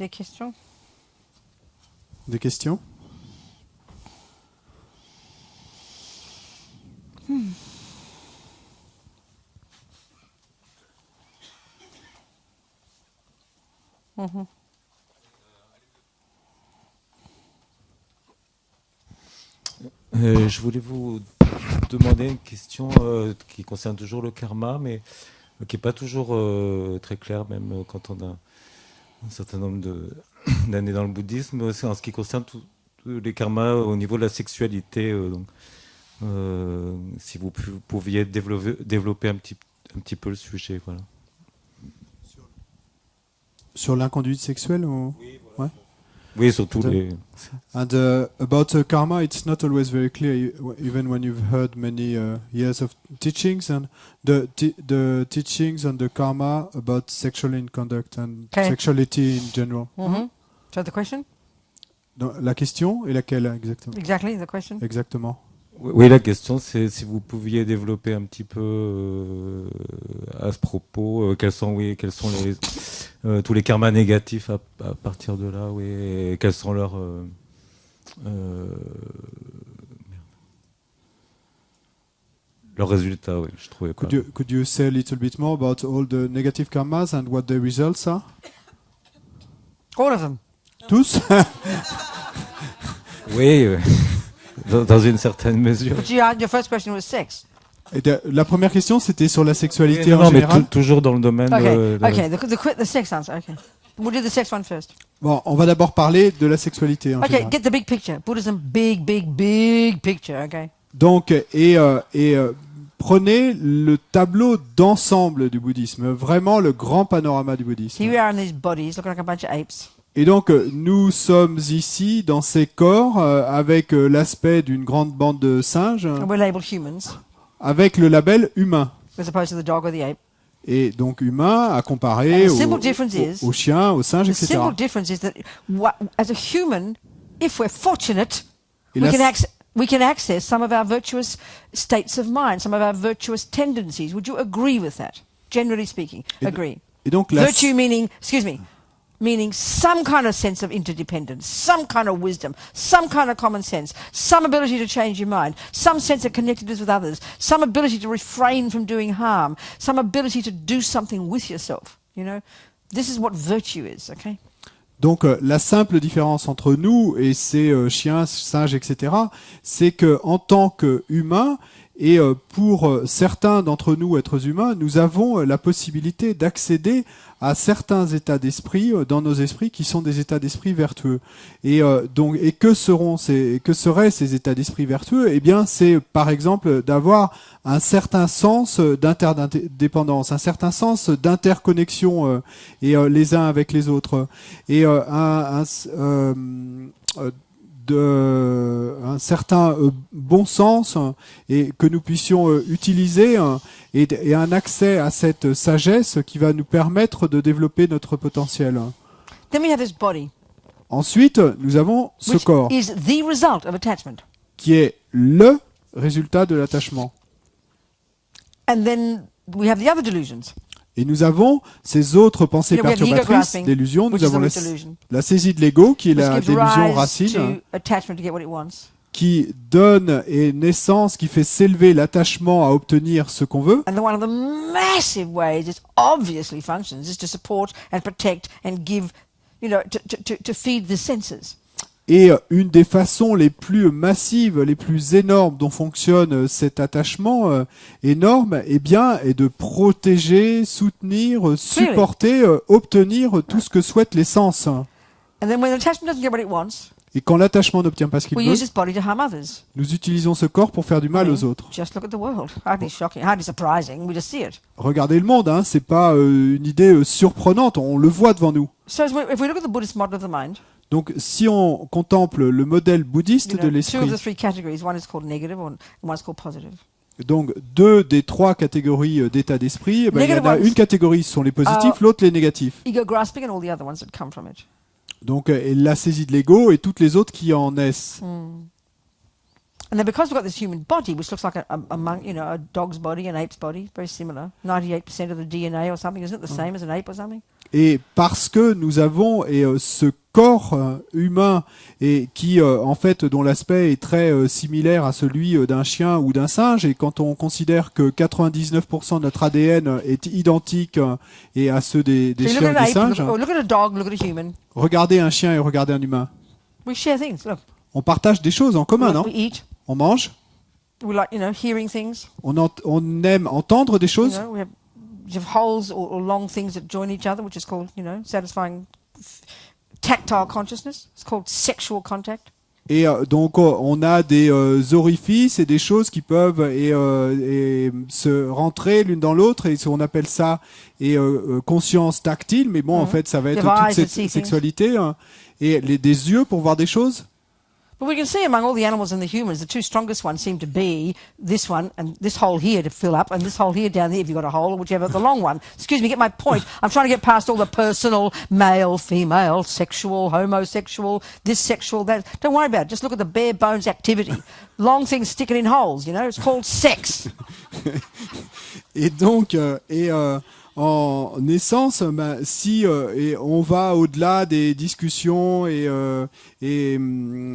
Des questions? Des questions? Je voulais vous demander une question qui concerne toujours le karma, mais qui n'est pas toujours très claire, même quand on a un certain nombre d'années dans le bouddhisme, aussi en ce qui concerne tous les karmas au niveau de la sexualité. Si vous pouviez développer un petit peu le sujet. Voilà. Sur l'inconduite sexuelle ou... Oui, voilà. Ouais. Oui, surtout les... And about karma, it's not always very clear, even when you've heard many years of teachings, and the teachings on the karma about sexual inconduct and sexuality in general. So the question? Donc, la question est laquelle exactement? Exactly, the question. Exactement. Oui, la question, c'est si vous pouviez développer un petit peu à ce propos, quels sont tous les karmas négatifs à partir de là, oui, et quels sont leurs résultats, oui, je trouvais. Could you say a little bit more about all the negative karmas and what the results are? All of them. Tous? Oui, dans une certaine mesure. But your first question was sex. Et la première question, c'était sur la sexualité en Non, mais général. toujours dans le domaine Okay, the sex answer. Okay. We'll do the sex one first. Bon, on va d'abord parler de la sexualité en Okay, général. get the big picture. Buddhism, big picture, okay? Donc, prenez le tableau d'ensemble du bouddhisme, vraiment le grand panorama du bouddhisme. Here we are in these bodies, looking like a bunch of apes. Et donc, nous sommes ici dans ces corps avec l'aspect d'une grande bande de singes, And we're labeled humans, avec le label humain. as opposed to the dog or the ape. Et donc humain à comparer And the simple difference is- aux chiens, aux singes, The etc. simple difference is that as a human, if we're fortunate, Et we la- can access some of our virtuous states of mind, some of our virtuous tendencies. Would you agree with that? Generally speaking, agree. Et donc la, Virtue meaning some kind of sense of interdependence, some kind of wisdom, some kind of common sense, some ability to change your mind, some sense of connectedness with others, some ability to refrain from doing harm, some ability to do something with yourself. You know, this is what virtue is. Okay. Donc la simple différence entre nous et ces chiens, singes, etc., c'est que en tant qu'humains et pour certains d'entre nous, êtres humains, nous avons la possibilité d'accéder à certains états d'esprit dans nos esprits qui sont des états d'esprit vertueux. Et donc, que seraient ces états d'esprit vertueux? Eh bien, c'est par exemple d'avoir un certain sens d'interdépendance, un certain sens d'interconnexion et les uns avec les autres, et un certain bon sens et que nous puissions utiliser et un accès à cette sagesse qui va nous permettre de développer notre potentiel. Then we have this body, Ensuite, nous avons ce which corps is the result of attachment. qui est le résultat de l'attachement. And then we have the other delusions, Et nous avons ces autres pensées Yeah, we have the ego perturbatrices, grasping, d'illusions. which Nous is the avons root delusion, la saisie de l'ego qui est which la gives délusion rise racine, to attachment to get what it wants. qui donne et naissance, qui fait s'élever l'attachement à obtenir ce qu'on veut. And one of the massive ways it obviously functions is to support and protect and give, to feed the senses. Et une des façons les plus massives, les plus énormes dont fonctionne cet attachement énorme, eh bien, est de protéger, soutenir, supporter, obtenir tout ce que souhaitent les sens. And then when attachment doesn't get what it wants, Et quand l'attachement n'obtient pas ce qu'il we veut, use this body to harm others. nous utilisons ce corps pour faire du mal aux autres. Just look at the world. Hardly shocking, hardly surprising. We just see it. Regardez le monde, hein, c'est pas une idée surprenante, on le voit devant nous. So if we look at the Buddhist model of the mind, Donc, si on contemple le modèle bouddhiste de two of l'esprit, the three categories, one is called negative and one is called positive. donc 2 des 3 catégories d'état d'esprit, il y en Negative a ones une catégorie, ce sont les positifs, l'autre les négatifs. Ego grasping and all the other ones that come from it. Donc, la saisie de l'ego et toutes les autres qui en naissent. And then because we've got this human body, which looks like a dog's body, an ape's body, very similar, 98% of the DNA or something, isn't it the same as an ape or something? Et parce que nous avons ce corps humain et qui en fait dont l'aspect est très similaire à celui d'un chien ou d'un singe, et quand on considère que 99% de notre ADN est identique et à ceux des So you look chiens at et an des ape, singes, look at a dog, look at a human. regardez un chien et regardez un humain. We share things. Look, On partage des choses en commun, non? we eat. On mange, We like, hearing things. on aime entendre des choses. You have holes or long things that join each other, which is called, satisfying tactile consciousness. It's called sexual contact. Et donc on a des orifices et des choses qui peuvent et se rentrer l'une dans l'autre, et on appelle ça conscience tactile, mais bon en fait ça va être toute cette sexualité et des yeux pour voir des choses. But we can see among all the animals and the humans, the two strongest ones seem to be this one and this hole here to fill up, and this hole here down there if you've got a hole, or whichever, the long one. Excuse me, get my point. I'm trying to get past all the personal, male, female, sexual, homosexual, this sexual, that. Don't worry about it. Just look at the bare bones activity. Long things sticking in holes, it's called sex. Et donc, en essence, si et on va au-delà des discussions et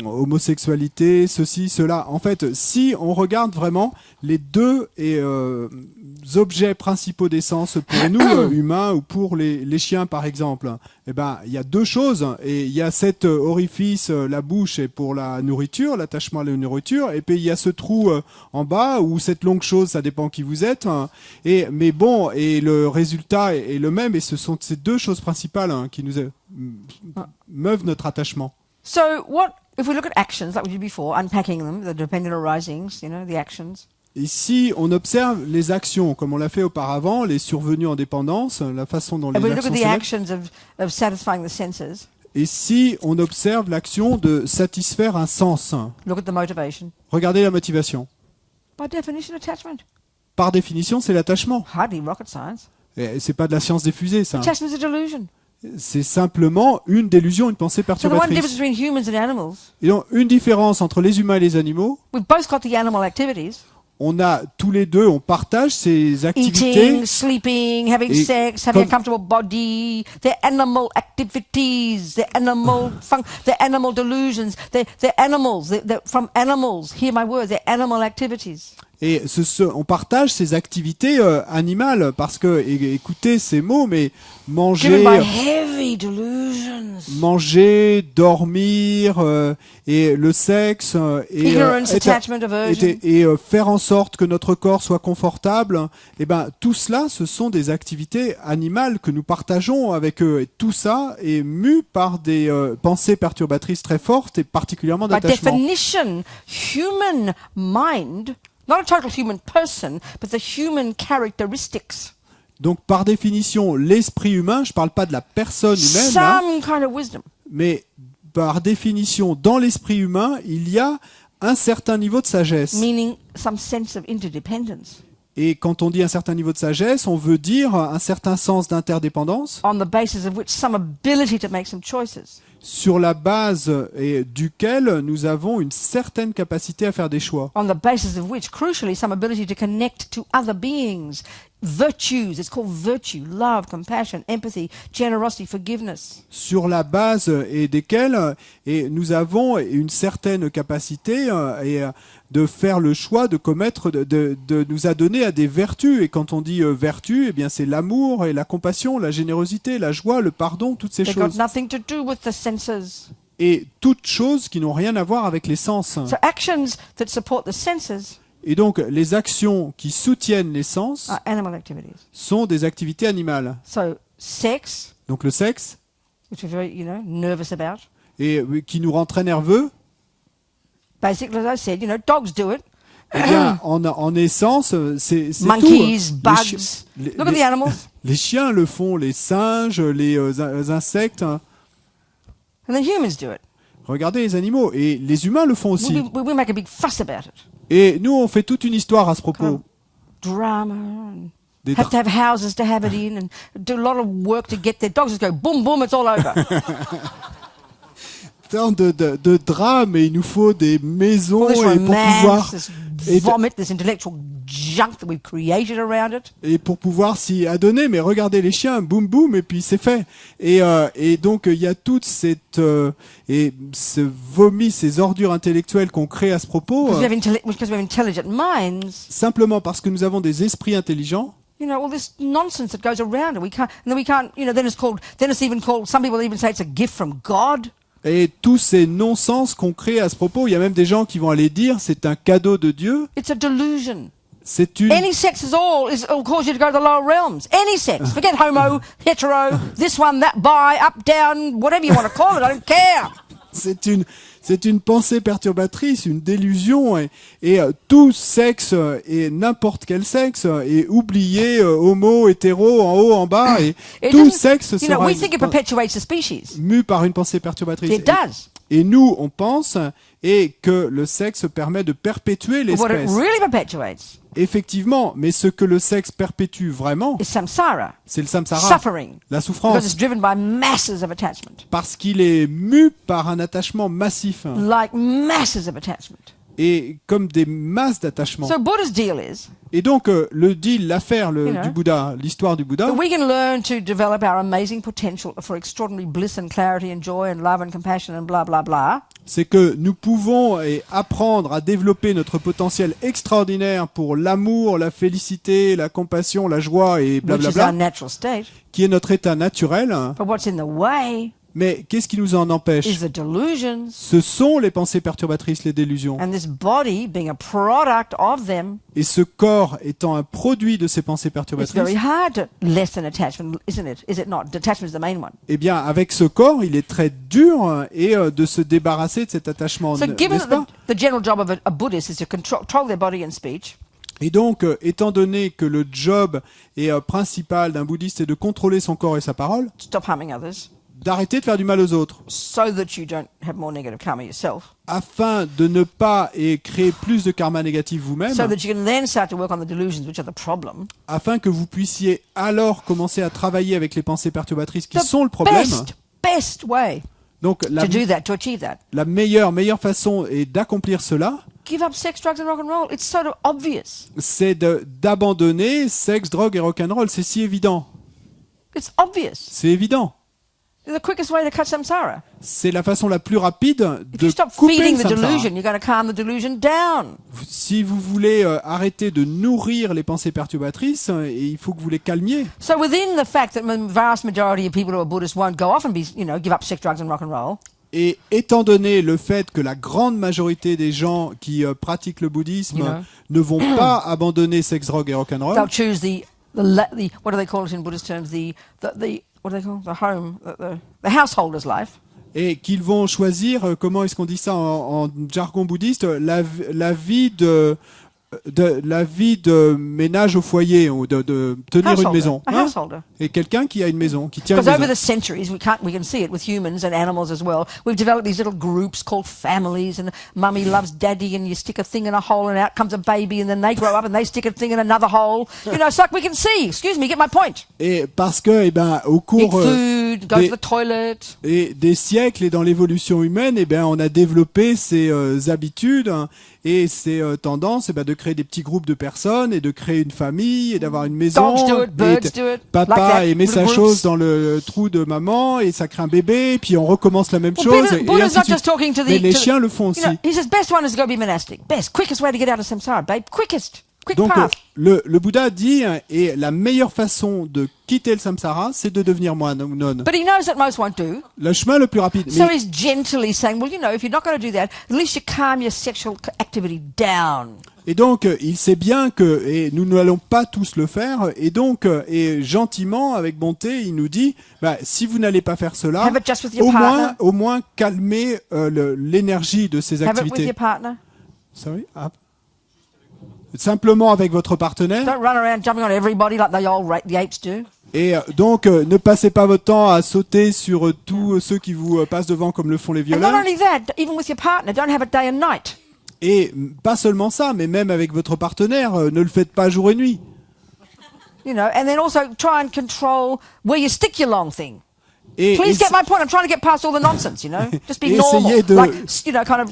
homosexualité, ceci, cela. En fait, si on regarde vraiment les deux objets principaux d'essence pour nous humains ou pour les chiens par exemple, il y a deux choses, et il y a cet orifice, la bouche, est pour la nourriture, l'attachement à la nourriture, et puis il y a ce trou en bas ou cette longue chose, ça dépend qui vous êtes. Mais bon, et le résultat est le même, et ce sont ces deux choses principales qui nous meuvent notre attachement. So if we look at actions like we did before, unpacking them, the dependent arisings, the actions. Et si on observe les actions, comme on l'a fait auparavant, les survenues en dépendance, la façon dont les actions of satisfying the senses. Et si on observe l'action de satisfaire un sens, Look at the motivation. regardez la motivation. By definition, attachment. Par définition, c'est l'attachement. Hardly rocket science. Et c'est pas de la science des fusées, ça. Attachment is a delusion. C'est simplement une délusion, une pensée So the one difference perturbatrice. between humans and animals, Et donc, une différence entre les humains et les animaux, we've both got the animal activities. on a tous les deux, on partage ces activités. Eating, sleeping, having Et sex, having a comme- comfortable body, they're animal activities, they're animal delusions, they're animals, they're from animals, hear my words, they're animal activities. Et on partage ces activités animales, parce que, écoutez ces mots, mais Driven by manger, heavy delusions. dormir, et le sexe, et, Ignorance, attachment, aversion. faire en sorte que notre corps soit confortable, tout cela, ce sont des activités animales que nous partageons avec eux. Et tout ça est mu par des pensées perturbatrices très fortes, et particulièrement By d'attachement. definition, human mind, not a total human person, but the human characteristics. Donc, par définition, l'esprit humain, je ne parle pas de la personne humaine, hein, Some kind of wisdom. mais par définition, dans l'esprit humain, il y a un certain niveau de sagesse. Meaning some sense of interdependence. Et quand on dit un certain niveau de sagesse, on veut dire un certain sens d'interdépendance, On the basis of which some ability to make some choices. sur la base duquel nous avons une certaine capacité à faire des choix. On the basis of which, crucially, some ability to connect to other beings. Virtues, it's called virtue, love, compassion, empathy, generosity, forgiveness. Sur la base desquelles nous avons une certaine capacité de faire le choix de commettre, de nous adonner à des vertus. Et quand on dit vertu, c'est l'amour et la compassion, la générosité, la joie, le pardon, toutes ces They've got choses. nothing to do with the senses. Et toutes choses qui n'ont rien à voir avec les sens. So actions that support the senses Et donc, les actions qui soutiennent les sens are animal activities. sont des activités animales. So sex, Donc le sexe, which we're very, nervous about. et qui nous rend très nerveux, Basically, as I said, dogs do it. eh bien, en essence, c'est tout. Monkeys, Les bugs. chi- les- Look at the animals. les chiens le font, les singes, les insectes. And then humans do it. Regardez les animaux. Et les humains le font aussi. We make a big fuss about it. Et nous, on fait toute une histoire à ce propos. Drama and Des have to have houses to have it in and do a lot of work to get there. Dogs just go boom, boom, it's all over. tant de drames et il nous faut des maisons All this et pour pouvoir romance, this et, vomit, this intellectual junk that we've created around it. et pour pouvoir s'y adonner. Mais regardez les chiens, boum boum, et puis c'est fait. Et donc il y a toute cette et ce vomi, ces ordures intellectuelles qu'on crée à ce propos, Because we have intelligent minds. simplement parce que nous avons des esprits intelligents. You know, all this nonsense that goes around it. We can't, you know, then it's even called, some people even say it's a gift from God. Et tous ces non-sens qu'on crée à ce propos, il y a même des gens qui vont aller dire c'est un cadeau de Dieu. It's a delusion. C'est une Any sex will cause you to go to the lower realms. Any sex. Forget homo, hetero, this one, that, bi, up, down, whatever you want to call it. I don't care. c'est une pensée perturbatrice, une délusion, et tout sexe et n'importe quel sexe est oublié, homo, hétéro, en haut, en bas, et It tout doesn't- sexe You know, sera we think it perpetuates the species. mu par une pensée perturbatrice. It does. Et nous, on pense et que le sexe permet de perpétuer But what it l'espèce. really perpetuates Effectivement, mais ce que le sexe perpétue vraiment, is samsara, c'est le samsara, suffering, la because souffrance, it's driven by masses of attachment, parce qu'il est mu par un attachement massif like masses of attachment. et comme des masses d'attachement. So Buddha's deal is Et donc le deal, l'affaire You know. du Bouddha, l'histoire du Bouddha, that we can learn to develop our amazing potential for extraordinary bliss and clarity and joy and love and compassion and blah, blah, blah. c'est que nous pouvons apprendre à développer notre potentiel extraordinaire pour l'amour, la félicité, la compassion, la joie et Which is our blablabla, natural state. qui est notre état naturel. But what's in the way Mais qu'est-ce qui nous en empêche? is the delusions, Ce sont les pensées perturbatrices, les délusions. and this body being a product of them. Et ce corps étant un produit de ces pensées It's perturbatrices, very hard to lessen attachment, isn't it? Is it not? Detachment is the main one. eh bien, avec ce corps, il est très dur de se débarrasser de cet attachement, So given n'est-ce pas? that the general job of a Buddhist is to control their body and speech, Et donc, étant donné que le job principal d'un bouddhiste est de contrôler son corps et sa parole, stop harming others, d'arrêter de faire du mal aux autres, so that you don't have more negative karma yourself, afin de ne pas créer plus de karma négatif vous-même, so that you can then start to work on the delusions, which are the problem. afin que vous puissiez alors commencer à travailler avec les pensées perturbatrices qui The sont le problème. best way Donc, to do that, to achieve that, la meilleure façon est d'accomplir cela, give up sex, drugs, and rock and roll. It's sort of obvious. c'est d'abandonner sexe, drogue et rock'n'roll. C'est si évident. It's obvious. C'est évident. The quickest way to cut samsara. C'est la façon la plus rapide If de you stop couper feeding le the samsara. delusion, you're going to calm the delusion down. Si vous voulez arrêter de nourrir les pensées perturbatrices, il faut que vous les calmiez. So within the fact that the vast majority of people who are Buddhists won't go off and give up sex, drugs, and rock and roll, Et étant donné le fait que la grande majorité des gens qui pratiquent le bouddhisme You know. ne vont pas abandonner sexe, drogue et rock'n'roll, they'll choose the what do they call it in Buddhist terms? The what do they call it? The home, the householder's life. et qu'ils vont choisir, comment est-ce qu'on dit ça en jargon bouddhiste, la vie de ménage au foyer, ou de tenir une Householder, maison. a Hein? householder. Et quelqu'un qui a une maison, qui tient une Because over maison. the centuries, we can see it with humans and animals as well. We've developed these little groups called families, and mummy loves daddy, and you stick a thing in a hole, and out comes a baby, and then they grow up and they stick a thing in another hole. You know, it's like we can see. Excuse me, get my point. Et parce que, au Eat cours food, go des- to the toilet. et des siècles et dans l'évolution humaine, on a développé ces habitudes et ces tendances de créer des petits groupes de personnes et de créer une famille et d'avoir une maison. Dogs do it, Et birds do it. papa like that, met little sa groups. chose dans le trou de maman et ça crée un bébé, et puis on recommence la même Well, chose. Buddha- Et Buddha's ainsi not de suite. just talking to the- Mais les to the- chiens le font aussi. You know, he says best one is to go be monastic. Best, quickest way to get out of samsara, babe. Quickest, quick Donc path. le Bouddha dit, et la meilleure façon de quitter le samsara, c'est de devenir moine ou nonne. But he knows that most won't do. Le chemin le plus rapide. So Mais he's gently saying, well, you know, if you're not going to do that, at least you calm your sexual activity down. Et donc, il sait bien que et nous n'allons pas tous le faire, et donc, et gentiment, avec bonté, il nous dit, si vous n'allez pas faire cela, Have it just with your partner. au moins calmez l'énergie de ces Have it with activités. your partner. Sorry? Ah. Simplement avec votre partenaire. Don't run around jumping on everybody like the apes do. Et donc, ne passez pas votre temps à sauter sur tous ceux qui vous passent devant comme le font les And not violeurs. only that, even with your partner, don't have it day and night. Et pas seulement ça, mais même avec votre partenaire, ne le faites pas jour et nuit. You know, and then also try and control where you stick your long thing. Et, Please et get my point. I'm trying to get past all the nonsense, Just be Et normal. essayez de- Like, kind of...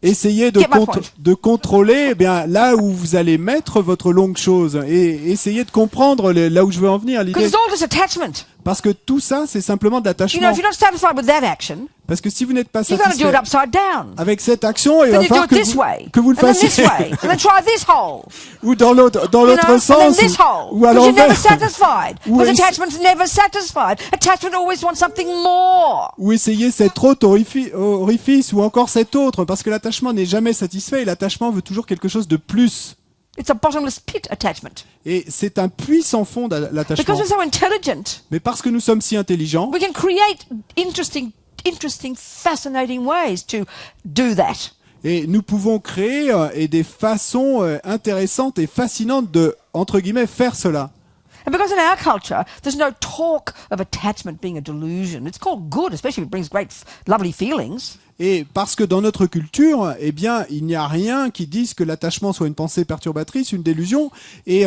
essayez Get my point. de contrôler là où vous allez mettre votre longue chose et essayez de comprendre là où je veux en venir. Because L'idée, it's all just attachment. parce que tout ça, c'est simplement de l'attachement. If you're not satisfied with that action, Parce que si vous n'êtes pas you've got to do satisfait it upside down. avec cette action, il Then va you do falloir it this way, que vous le and then this fassiez way, and then try this hole. ou dans l'autre And then sens this hole. ou à Because you're never l'envers. satisfied. Ou Because essa- attachment's never satisfied. Attachment always wants something more. Ou essayer cet autre orifice ou encore cet autre, parce que l'attachement n'est jamais satisfait et l'attachement veut toujours quelque chose de plus. It's a bottomless pit attachment. Et c'est un puits sans fond, l'attachement. Because we're so intelligent, Mais parce que nous sommes si intelligents, we can create interesting, fascinating ways to do that. et nous pouvons créer et des façons intéressantes et fascinantes de, entre guillemets, faire cela. And because in our culture, there's no talk of attachment being a delusion. It's called good, especially if it brings great, lovely feelings. Et parce que dans notre culture, eh bien, il n'y a rien qui dise que l'attachement soit une pensée perturbatrice, une délusion, et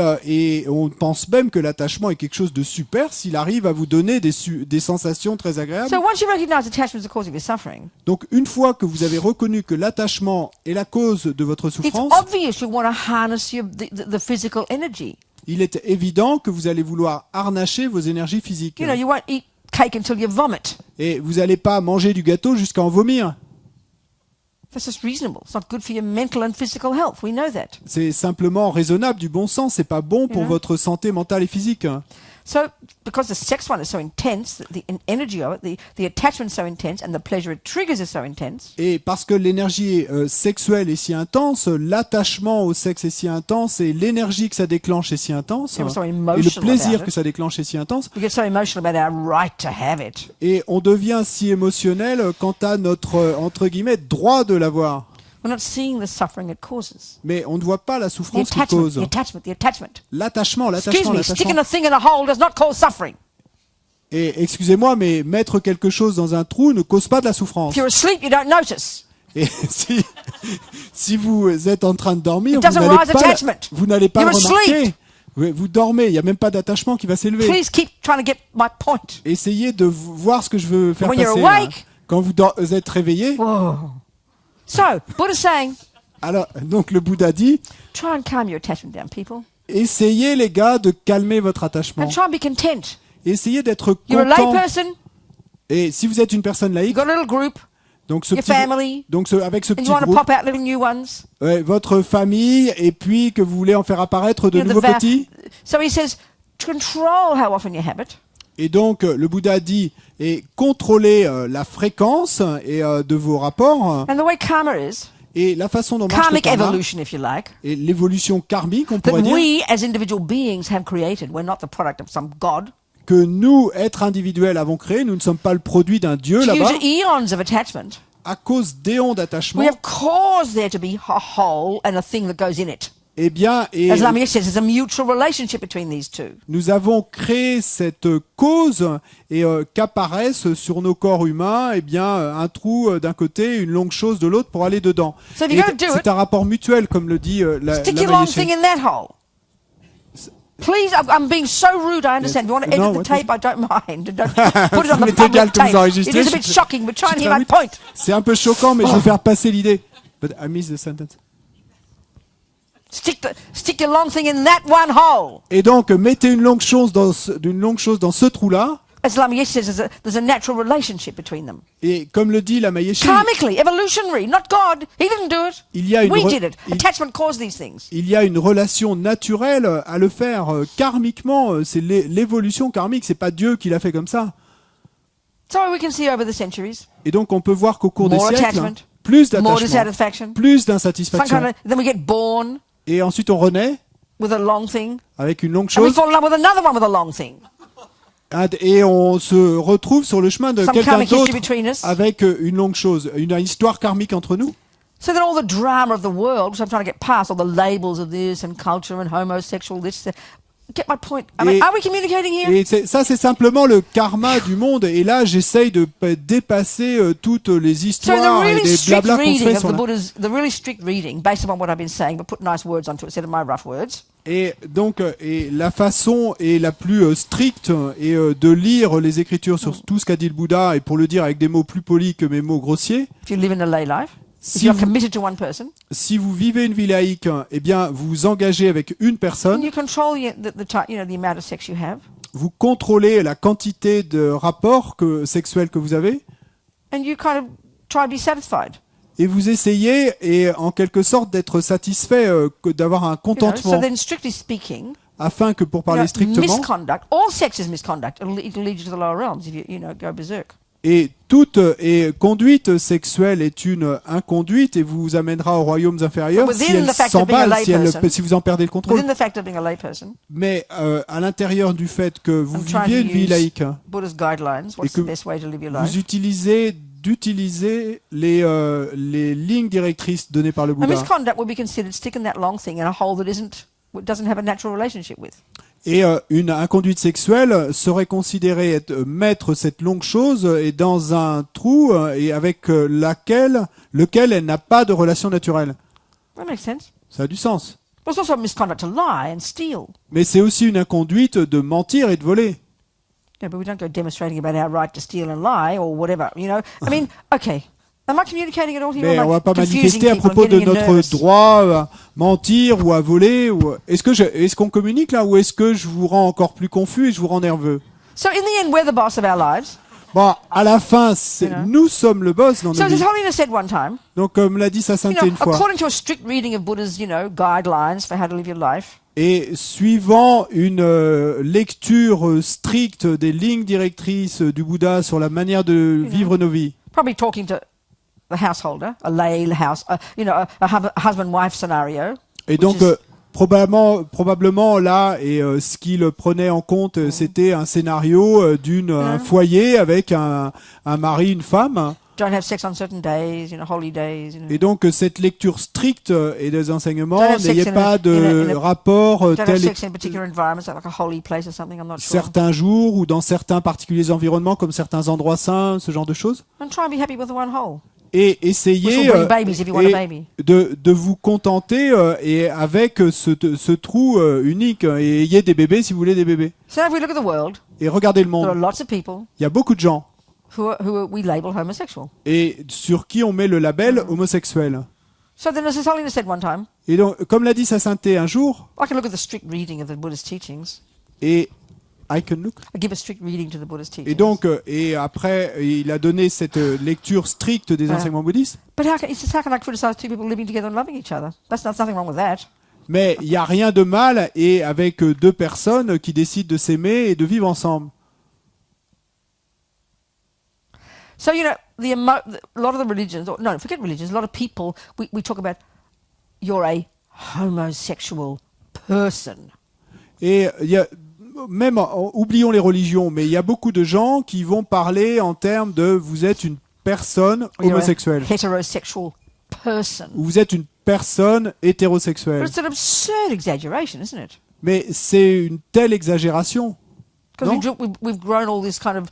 on pense même que l'attachement est quelque chose de super s'il arrive à vous donner des sensations très agréables. So once you recognize attachment is the cause of your suffering, Donc, une fois que vous avez reconnu que l'attachement est la cause de votre it's souffrance, obvious you want to harness the physical energy. il est évident que vous allez vouloir harnacher vos énergies physiques. You won't eat cake until you vomit. Et vous n'allez pas manger du gâteau jusqu'à en vomir. That's just reasonable. It's not good for your mental and physical health. We know that. C'est simplement raisonnable, du bon sens. C'est pas bon pour votre santé mentale et physique. So, because the sex one is so intense, the energy of it, the attachment is so intense, and the pleasure it triggers is so intense, Et parce que l'énergie sexuelle est si intense, l'attachement au sexe est si intense, et l'énergie que ça déclenche est si intense, Yeah, we're so et le emotional plaisir about que it. ça déclenche est si intense, we get so emotional about our right to have it. et on devient si émotionnel quant à notre, entre guillemets, droit de l'avoir. We're not seeing the suffering it causes. Mais on ne voit pas la The souffrance qu'il attachment, cause. the attachment, the attachment. L'attachement, Excuse l'attachement, me, sticking l'attachement. a thing in a hole does not cause suffering. Et excusez-moi, mais mettre quelque chose dans un trou ne cause pas de la souffrance. If you're asleep, you don't notice. Et si vous êtes en train de dormir, It doesn't rise attachment. vous n'allez pas le You're remarquer. asleep. Vous dormez, il n'y a même pas d'attachement qui va s'élever. Please keep trying to get my point. Essayez de voir ce que je veux faire When passer. you're là. awake- Quand vous êtes réveillé, Whoa. So, Buddha's saying, alors donc le Bouddha dit, try and calm your attachment down, people. essayez les gars de calmer votre attachement. And try and be content. Essayez d'être You're a lay content. person, Et si vous êtes une personne you've laïque, got a little group, donc ce your petit, family, avec ce and petit you want to groupe, pop out little new ones. votre famille, et puis que vous voulez en faire apparaître de You know, nouveaux petits. So he says, control how often you have it. Et donc le Bouddha dit, et contrôlez la fréquence et de vos rapports And the way karma is, et la façon dont marche le karmic karma, evolution, if you like, et l'évolution karmique, on that pourrait dire, we as individual beings have created. We're not the product of some god. que nous, êtres individuels, avons créé. Nous ne sommes pas le produit d'un dieu Due là-bas. to eons of attachment, À cause d'éons d'attachement, we have caused there to be a hole and a thing that goes in it. eh bien, et As Lamia says, there's a mutual relationship between these two. nous avons créé cette cause et qu'apparaissent sur nos corps humains, eh bien, un trou d'un côté, une longue chose de l'autre pour aller dedans. So if Et you're gonna do c'est it, un rapport mutuel, comme le dit stick la your long Mayeshe. thing in that hole. Please, I'm being so rude, I understand. If you want to edit No, the what tape, I don't mind. Don't put it on Ça the m'est égal public que vous tape. It enregistrez. is a bit shocking, but try and hear my Oui, point. c'est un peu choquant, mais je vais faire passer l'idée. But I missed the sentence. Stick your long thing in that one hole. Et donc, mettez une longue chose dans ce trou-là. As Lamia says, there's a natural relationship between them. Et comme le dit la Mayeshe, Karmically, evolutionary, not God. He didn't do it. il y a une We re- did it. il- Attachment caused these things. il y a une relation naturelle à le faire karmiquement. C'est l'évolution karmique. C'est pas Dieu qui l'a fait comme ça. So we can see over the centuries, Et donc, on peut voir qu'au cours des more siècles, attachment, plus more d'attachement, dissatisfaction. plus Some d'insatisfaction. then we get born Et ensuite, on renaît with a long thing, avec une longue and we chose. fall in love with another one with a long thing. Et on se retrouve sur le chemin de Some quelqu'un karmic history d'autre between us. avec une longue chose, une histoire karmique entre nous. So then all the drama of the world, which I'm trying to get past, all the labels of this and culture and homosexual this, get my point? I mean, are we communicating here? Et ça, c'est simplement le karma du monde. Et là, j'essaye de dépasser toutes les So histoires the et really les strict blabla qu'on reading fait of sur the la... Buddha's, the really strict reading, based upon what I've been saying, but put nice words onto it instead of my rough words. Et donc, et la façon est la plus stricte et de lire les écritures sur tout ce qu'a dit le Bouddha, et pour le dire avec des mots plus polis que mes mots grossiers. If you live in a lay life, if Si you're vous, committed to one person, si vous vivez une vie laïque, eh bien, vous vous engagez avec une and personne, you control the amount of sex you have, vous contrôlez la quantité de rapports sexuels que vous avez, and you kind of try to be satisfied. et vous essayez, et en quelque sorte, d'être satisfait, d'avoir un So contentement, then, strictly speaking, afin que, pour parler strictement, misconduct, all sex is misconduct. It'll lead you to the lower realms if you go berserk. et toute conduite sexuelle est une inconduite et vous amènera aux royaumes inférieurs But si within elle the fact of being a s'emballe, layperson, si vous en perdez le contrôle. Within the fact of being a layperson, Mais à l'intérieur du fait que vous I'm trying viviez to une vie use laïque, Buddha's guidelines, what's que the best way to live your life? vous utilisez d'utiliser les lignes directrices données par le A Bouddha. misconduct would be considered sticking that long thing in a hole that doesn't have a natural relationship with. Et une inconduite sexuelle serait considérée être mettre cette longue chose et dans un trou et avec lequel elle n'a pas de relation naturelle. That makes sense. Ça a du sens. But it's also a misconduct to lie and steal. Mais c'est aussi une inconduite de mentir et de voler. Yeah, but we don't go demonstrating about our right to steal and lie or whatever, you know. I mean, okay. Am I communicating at all here? Mais Or am on I va pas confusing manifester à people and propos de getting you notre nervous? droit à mentir ou à voler. Est-ce qu'on communique là ou est-ce que je vous rends encore plus confus et je vous rends nerveux? So in the end, we're the boss of our lives. Bon, à la fin, You know. nous sommes le boss dans So nos as His vies. Holiness said one time, Donc, comme l'a dit sa you sainteté know, une fois, according to a strict reading of Buddha's, guidelines for how to live your life, et suivant une lecture stricte des lignes directrices du Bouddha sur la manière de vivre nos vies, probably talking to the householder, a lay house, a husband-wife scenario. et donc Which is- probablement là, et ce qu'il prenait en compte, c'était un scénario un foyer avec un mari, une femme. Don't have sex on certain days, holy days. Et donc cette lecture stricte et des enseignements, Don't have sex n'ayez in pas a- de in a- rapport Don't have tel sex in particular environments, like a holy place or something. I'm not sure. certains jours ou dans certains particuliers environnements comme certains endroits saints, ce genre de choses. And try and be happy with the one whole. Et Which essayez will bring babies if you want a baby. de vous contenter et avec ce trou unique et ayez des bébés si vous voulez des bébés. So if we look at the world, Et regardez le there are monde, lots of people il y a beaucoup de gens who we label homosexual. et sur qui on met le label homosexuel. So then, as His Holiness said one time, Et donc, comme l'a dit sa sainteté un jour, I can look at the strict reading of the Buddha's teachings. et I can look. I give a strict reading to the Buddha's teachings. Et donc, et après, il a donné cette lecture stricte des enseignements bouddhistes. But he says, how can I criticize two people living together and loving each other? There's nothing wrong with that. Mais il n'y a rien de mal et avec deux personnes qui décident de s'aimer et de vivre ensemble. So, a lot of the religions, forget religions, a lot of people, we talk about, you're a homosexual person. Et il y a, même, oublions les religions, mais il y a beaucoup de gens qui vont parler en termes de vous êtes une personne You're homosexuelle a heterosexual person. ou vous êtes une personne But hétérosexuelle. it's an absurd exaggeration, isn't it? Mais c'est une telle exagération. Because No. we've grown all this kind of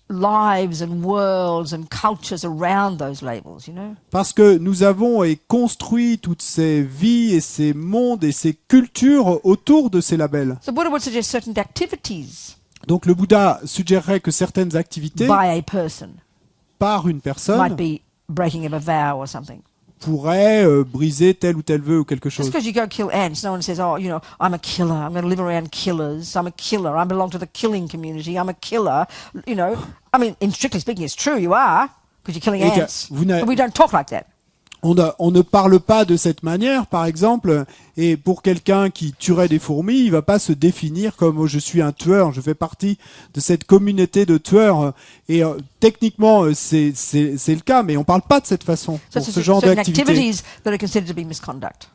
lives and worlds and cultures around those labels, Parce que nous avons construit toutes ces vies et ces mondes et ces cultures autour de ces labels. So Buddha would suggest certain activities Donc le Bouddha suggérerait que certaines activités by a person par une might personne be breaking of a vow or something. pourraient briser tel ou tel vœu ou quelque chose. Just because you go kill ants, no one says, oh, I'm a killer. I'm going to live around killers. I'm a killer. I belong to the killing community. I'm a killer. I mean, in strictly speaking, it's true, you are, because you're killing Et que ants. vous n'a- But we don't talk like that. On ne parle pas de cette manière, par exemple, et pour quelqu'un qui tuerait des fourmis, il va pas se définir comme oh, je suis un tueur, je fais partie de cette communauté de tueurs. Et techniquement, c'est le cas, mais on parle pas de cette façon So pour it's ce genre certain d'activité. activities that are considered to be misconduct.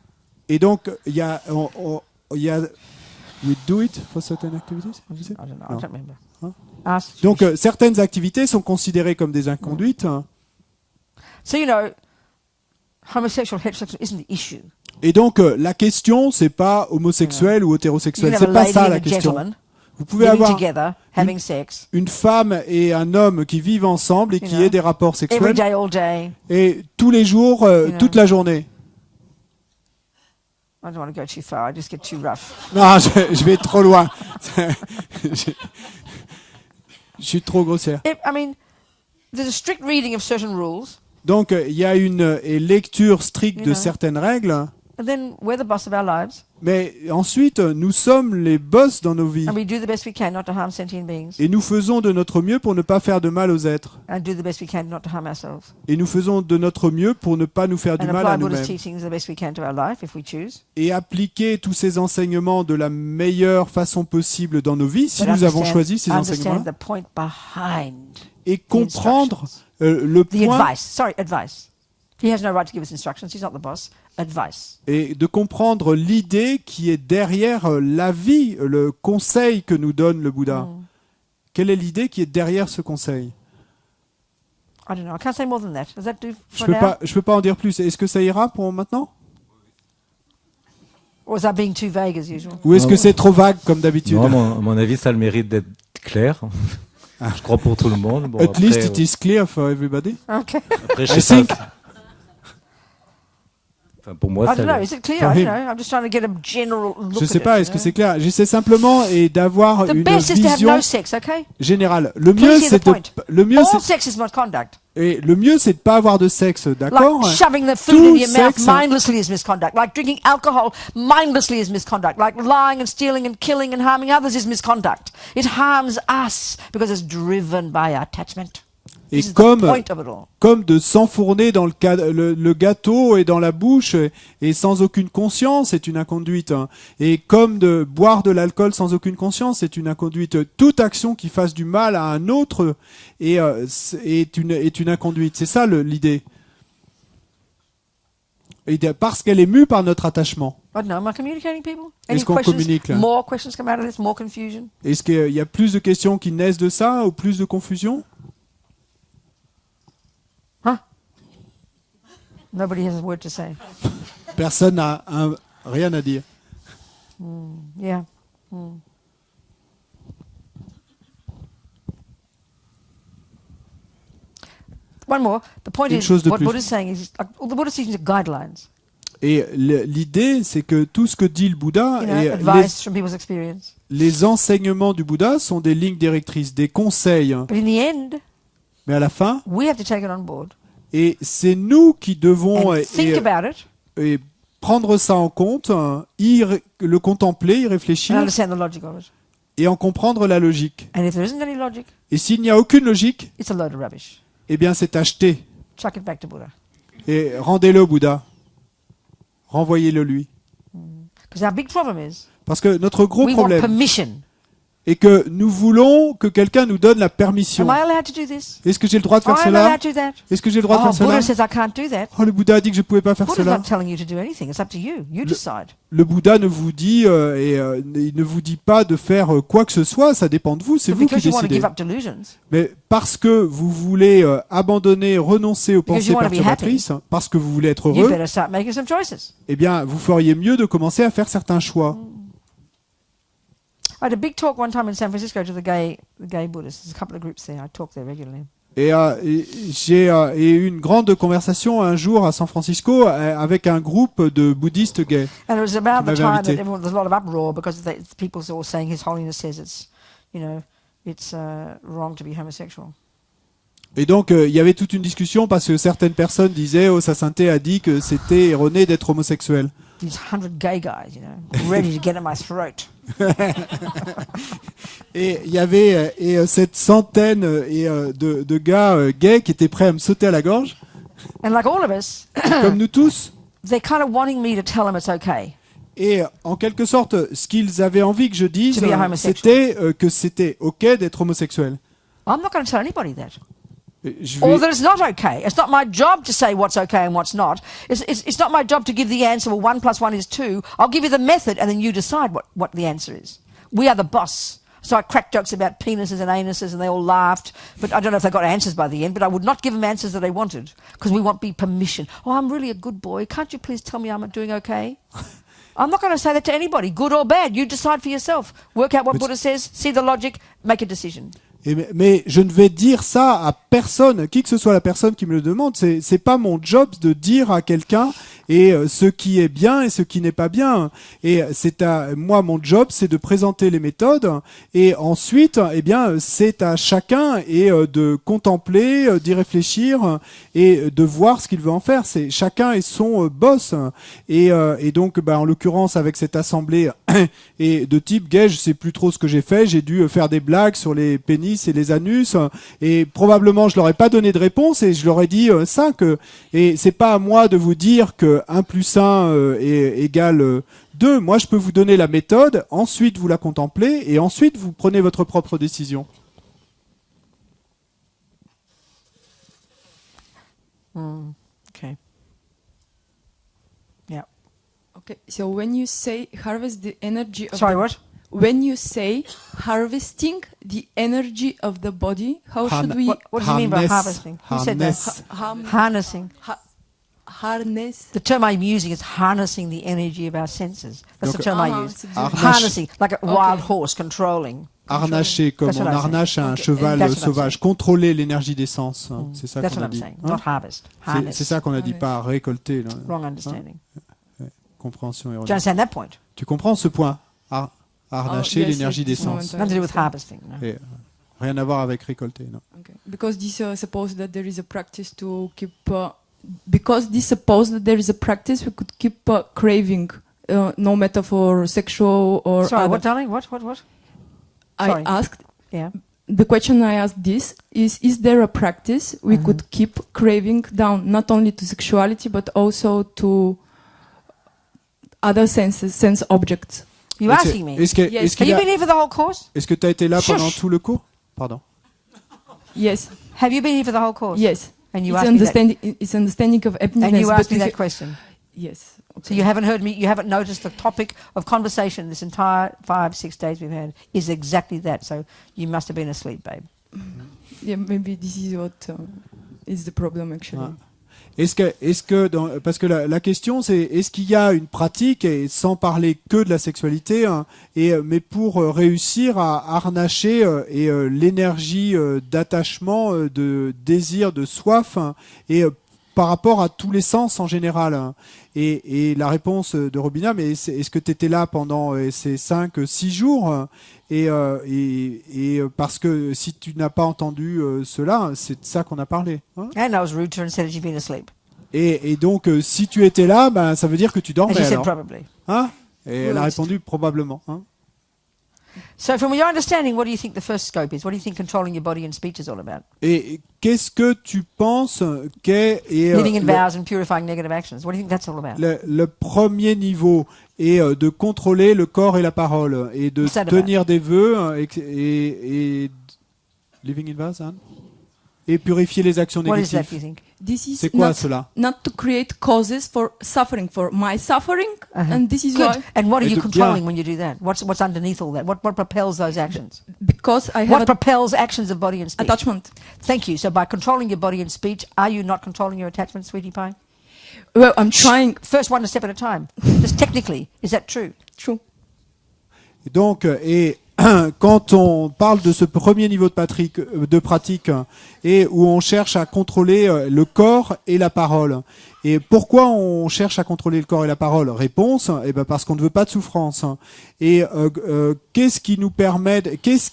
Et donc, il y a we do it for certain activities. you said? I don't know. No. I don't remember. Huh? Ask. Donc, certaines activités sont considérées comme des inconduites. So, homosexual, heterosexual isn't the issue. Et donc la question, c'est pas homosexuel ou You hétérosexuel, can have c'est a pas lady ça and la a question. gentleman Vous pouvez living avoir together, having sex, une femme et un homme qui vivent ensemble et qui know, aient des rapports every sexuels day, all day. et tous les jours, know. toute la journée. I don't want to go too far. I just get too rough. Non, je vais trop loin. je suis trop grossière. I mean, there's a strict reading of certain rules, Donc il y a une lecture stricte You de know. certaines règles, and then we're the boss of our lives, mais ensuite nous sommes les boss dans nos vies and we do the best we can not to harm sentient beings, et nous faisons de notre mieux pour ne pas faire de mal aux êtres and do the best we can not to harm ourselves, et nous faisons de notre mieux pour ne pas nous faire du and mal à apply Buddha's nous-mêmes teachings the best we can to our life if we choose. et appliquer tous ces enseignements de la meilleure façon possible dans nos vies si But nous avons understand- choisi ces understand enseignements the point behind et comprendre instructions. le the point advice. Sorry, advice. He has no right to give us instructions. He's not the boss. Advice. et de comprendre l'idée qui est derrière l'avis, le conseil que nous donne le Bouddha. Quelle est l'idée qui est derrière ce conseil? I don't know. I can't say more than that. Does that do for now? Je peux pas en dire plus. Est-ce que ça ira pour maintenant? Or is that being too vague as usual? Ou est-ce Non. que c'est trop vague comme d'habitude? Non, à mon avis, ça a le mérite d'être clair. Je crois pour tout le monde. Bon, At après, least it is clear for everybody. Okay. après, je I sais think. pas. Enfin, pour moi, I ça don't know. l'est. Is it clear? For I him. don't know. I'm just trying to get a general look Je sais at pas, it, est-ce you que know? c'est clair? J'essaie simplement d'avoir The une best is to have vision no sex, okay? générale. Le Please mieux, hear the c'est point. le mieux, All c'est sex is misconduct. et le mieux, c'est de pas avoir de sexe, d'accord? Like shoving the food Tout in your mouth sexe- mindlessly is misconduct. Like drinking alcohol mindlessly is misconduct. Like lying and stealing and killing and harming others is misconduct. It harms us because it's driven by our attachment. Et This is the comme point of it all. comme de s'enfourner dans le gâteau et dans la bouche et sans aucune conscience, c'est une inconduite. Hein. Et comme de boire de l'alcool sans aucune conscience, c'est une inconduite. Toute action qui fasse du mal à un autre est une inconduite. C'est ça l'idée. Et parce qu'elle est mue par notre attachement. I don't know. Am I communicating, people? Any Est-ce qu'on questions? communique, là? More questions come out of this? More confusion? Est-ce qu'il y a plus de questions qui naissent de ça ou plus de confusion? Huh? Nobody has a word to say. Personne n'a rien à dire. Yeah. One more. The point Une is, chose de what plus. Buddha is saying is, like, all the Buddha's teachings are guidelines. Et l'idée, c'est que tout ce que dit le Bouddha You know, et advice from people's experience. les enseignements du Bouddha sont des lignes directrices, des conseils. But in the end, Mais à la fin, we have to take it on board et c'est nous qui devons and think about it et prendre ça en compte, le contempler, y and réfléchir understand the logic of it. et en comprendre la logique. And if there isn't any logic, Et s'il n'y a aucune logique, it's a load of rubbish. eh bien c'est acheté. Chuck it back to Buddha. Et rendez-le au Bouddha. Renvoyez-le lui. Because our big problem is Parce que notre gros we want problème permission. est que nous voulons que quelqu'un nous donne la permission. Am I allowed to do this? Est-ce que j'ai le droit de faire I'm cela? allowed to do that. Est-ce que j'ai le droit de Oh, faire Buddha cela? says I can't do that. Oh, le Bouddha a dit que je ne pouvais pas faire Buddha's cela. not telling you to do anything. It's up to you. You decide. Le Bouddha ne vous dit il ne vous dit pas de faire quoi que ce soit, ça dépend de vous, c'est But vous qui because you want to décidez. give up delusions, Mais parce que vous voulez abandonner, renoncer aux Because pensées you wanna be perturbatrices, parce que vous voulez être you heureux, better start making some choices. eh bien, vous feriez mieux de commencer à faire certains choix. I had a big talk one time in San Francisco to the gay Buddhists. There's a couple of groups there. I talk there regularly. Et j'ai eu une grande conversation un jour à San Francisco avec un groupe de bouddhistes gays. And it was about the m'avait time invité. that there's a lot of uproar because people are all saying His Holiness says it's wrong to be homosexual. Et donc, il y avait toute une discussion parce que certaines personnes disaient « Oh, Sa Sainteté a dit que c'était erroné d'être homosexuel. These 100 gay guys, ready to get at my throat. » Et il y avait cette centaine de gars gays qui étaient prêts à me sauter à la gorge, And like all of us, comme nous tous. they're kind of wanting me to tell them it's okay. Et en quelque sorte, ce qu'ils avaient envie que je dise, To be a homosexual. c'était que c'était OK d'être homosexuel. I'm not going to tell anybody that. Je Or vais- that it's not okay. It's not my job to say what's okay and what's not. It's not my job to give the answer, well, 1 + 1 is 2. I'll give you the method and then you decide what the answer is. We are the boss So I cracked jokes about penises and anuses, and they all laughed. But I don't know if they got answers by the end, but I would not give them answers that they wanted, because we want permission. Oh, I'm really a good boy. Can't you please tell me I'm doing okay? I'm not going to say that to anybody, good or bad. You decide for yourself. Work out what Buddha says, see the logic, make a decision. Mais je ne vais dire ça à personne, qui que ce soit la personne qui me le demande. C'est pas mon job de dire à quelqu'un et ce qui est bien et ce qui n'est pas bien. Et c'est à moi, mon job, c'est de présenter les méthodes. Et ensuite, eh bien, c'est à chacun et de contempler, d'y réfléchir et de voir ce qu'il veut en faire. C'est chacun est son boss. Et donc, en l'occurrence, avec cette assemblée et de type gay, je sais plus trop ce que j'ai fait. J'ai dû faire des blagues sur les pénis et les anus, et probablement je leur ai pas donné de réponse et je leur ai dit ça, et c'est pas à moi de vous dire que 1 + 1 est égal 2. Moi je peux vous donner la méthode, ensuite vous la contemplez et ensuite vous prenez votre propre décision. Okay. Yeah. Okay, so when you say harvest the energy of Sorry, the, what? when you say harvesting the energy of the body, how should we What do you mean by Harness. harvesting? Who said that? Harnessing. harness? The term I'm using is harnessing the energy of our senses. That's the Donc, term I Ah, use. c'est bien. Harnessing, like a wild Okay. horse, controlling. Harnacher comme That's on what I'm harnache un Okay. cheval That's what I'm sauvage, saying. contrôler l'énergie des sens. C'est ça That's qu'on what a I'm dit. saying, Hein? not harvest. C'est Harness. ça qu'on a dit, Harness. pas récolter. Là. Wrong understanding. Compréhension Do you erronée. understand that point? Tu comprends ce point? Harnacher Oh, yes, l'énergie yes, des this moment sens. I Nothing to do with understand. harvesting. No. Et, rien à voir avec récolter, non. Okay. Because this suppose that there is a practice to keep. Because this suppose that there is a practice, we could keep craving, no matter for sexual or Sorry, other. what, darling? What? I sorry. asked. Yeah. The question I asked this is there a practice we could keep craving down, not only to sexuality, but also to other sense objects? You asking me? Est-ce que, Yes. est-ce Have qu'il you a- been here for the whole course? est-ce que tu as été là Shush. pendant tout le cours? Pardon. Yes, Have you been here for the whole course? yes. And you It's asked me that. it's understanding of And emptiness. you asked but me if that question. yes. So you haven't heard me. You haven't noticed the topic of conversation this entire 5-6 days we've had is exactly that. So you must have been asleep, babe. Yeah, maybe this is what is the problem actually. Ah. Parce que la question c'est est-ce qu'il y a une pratique, et sans parler que de la sexualité, hein, mais pour réussir à harnacher l'énergie d'attachement, de désir, de soif, hein, et par rapport à tous les sens en général, hein. Et la réponse de Robina, mais est-ce que tu étais là pendant ces 5-6 jours, hein, et parce que si tu n'as pas entendu cela, c'est de ça qu'on a parlé, hein. And I was rude to her and said, "You've been asleep." Et donc, si tu étais là, ben, ça veut dire que tu And dormais she said, alors. "Probably." Hein? Et elle a Right. répondu probablement. Hein? So from your understanding, what do you think the first scope is? What do you think controlling your body and speech is all about? Et qu'est-ce que tu penses qu'est Living in vows and purifying negative actions. What do you think that's all about? le premier niveau est de contrôler le corps et la parole et de What's that tenir des vœux et living in vows, hein? Et purifier les actions What is that, do you négatives. think? This is C'est quoi not, cela? not to create causes for suffering, for my suffering, and this is Good. why And what are Et you de controlling bien. when you do that? What's underneath all that? What propels those actions? because I What have propels actions of body and speech? attachment. Thank you. So by controlling your body and speech, are you not controlling your attachment, sweetie pie? Well, I'm trying. First one step at a time. Just technically, is that true? True. Et donc, quand on parle de ce premier niveau de pratique et où on cherche à contrôler le corps et la parole. Et pourquoi on cherche à contrôler le corps et la parole? Réponse, eh ben parce qu'on ne veut pas de souffrance. Et qu'est-ce qui nous permet, qu'est-ce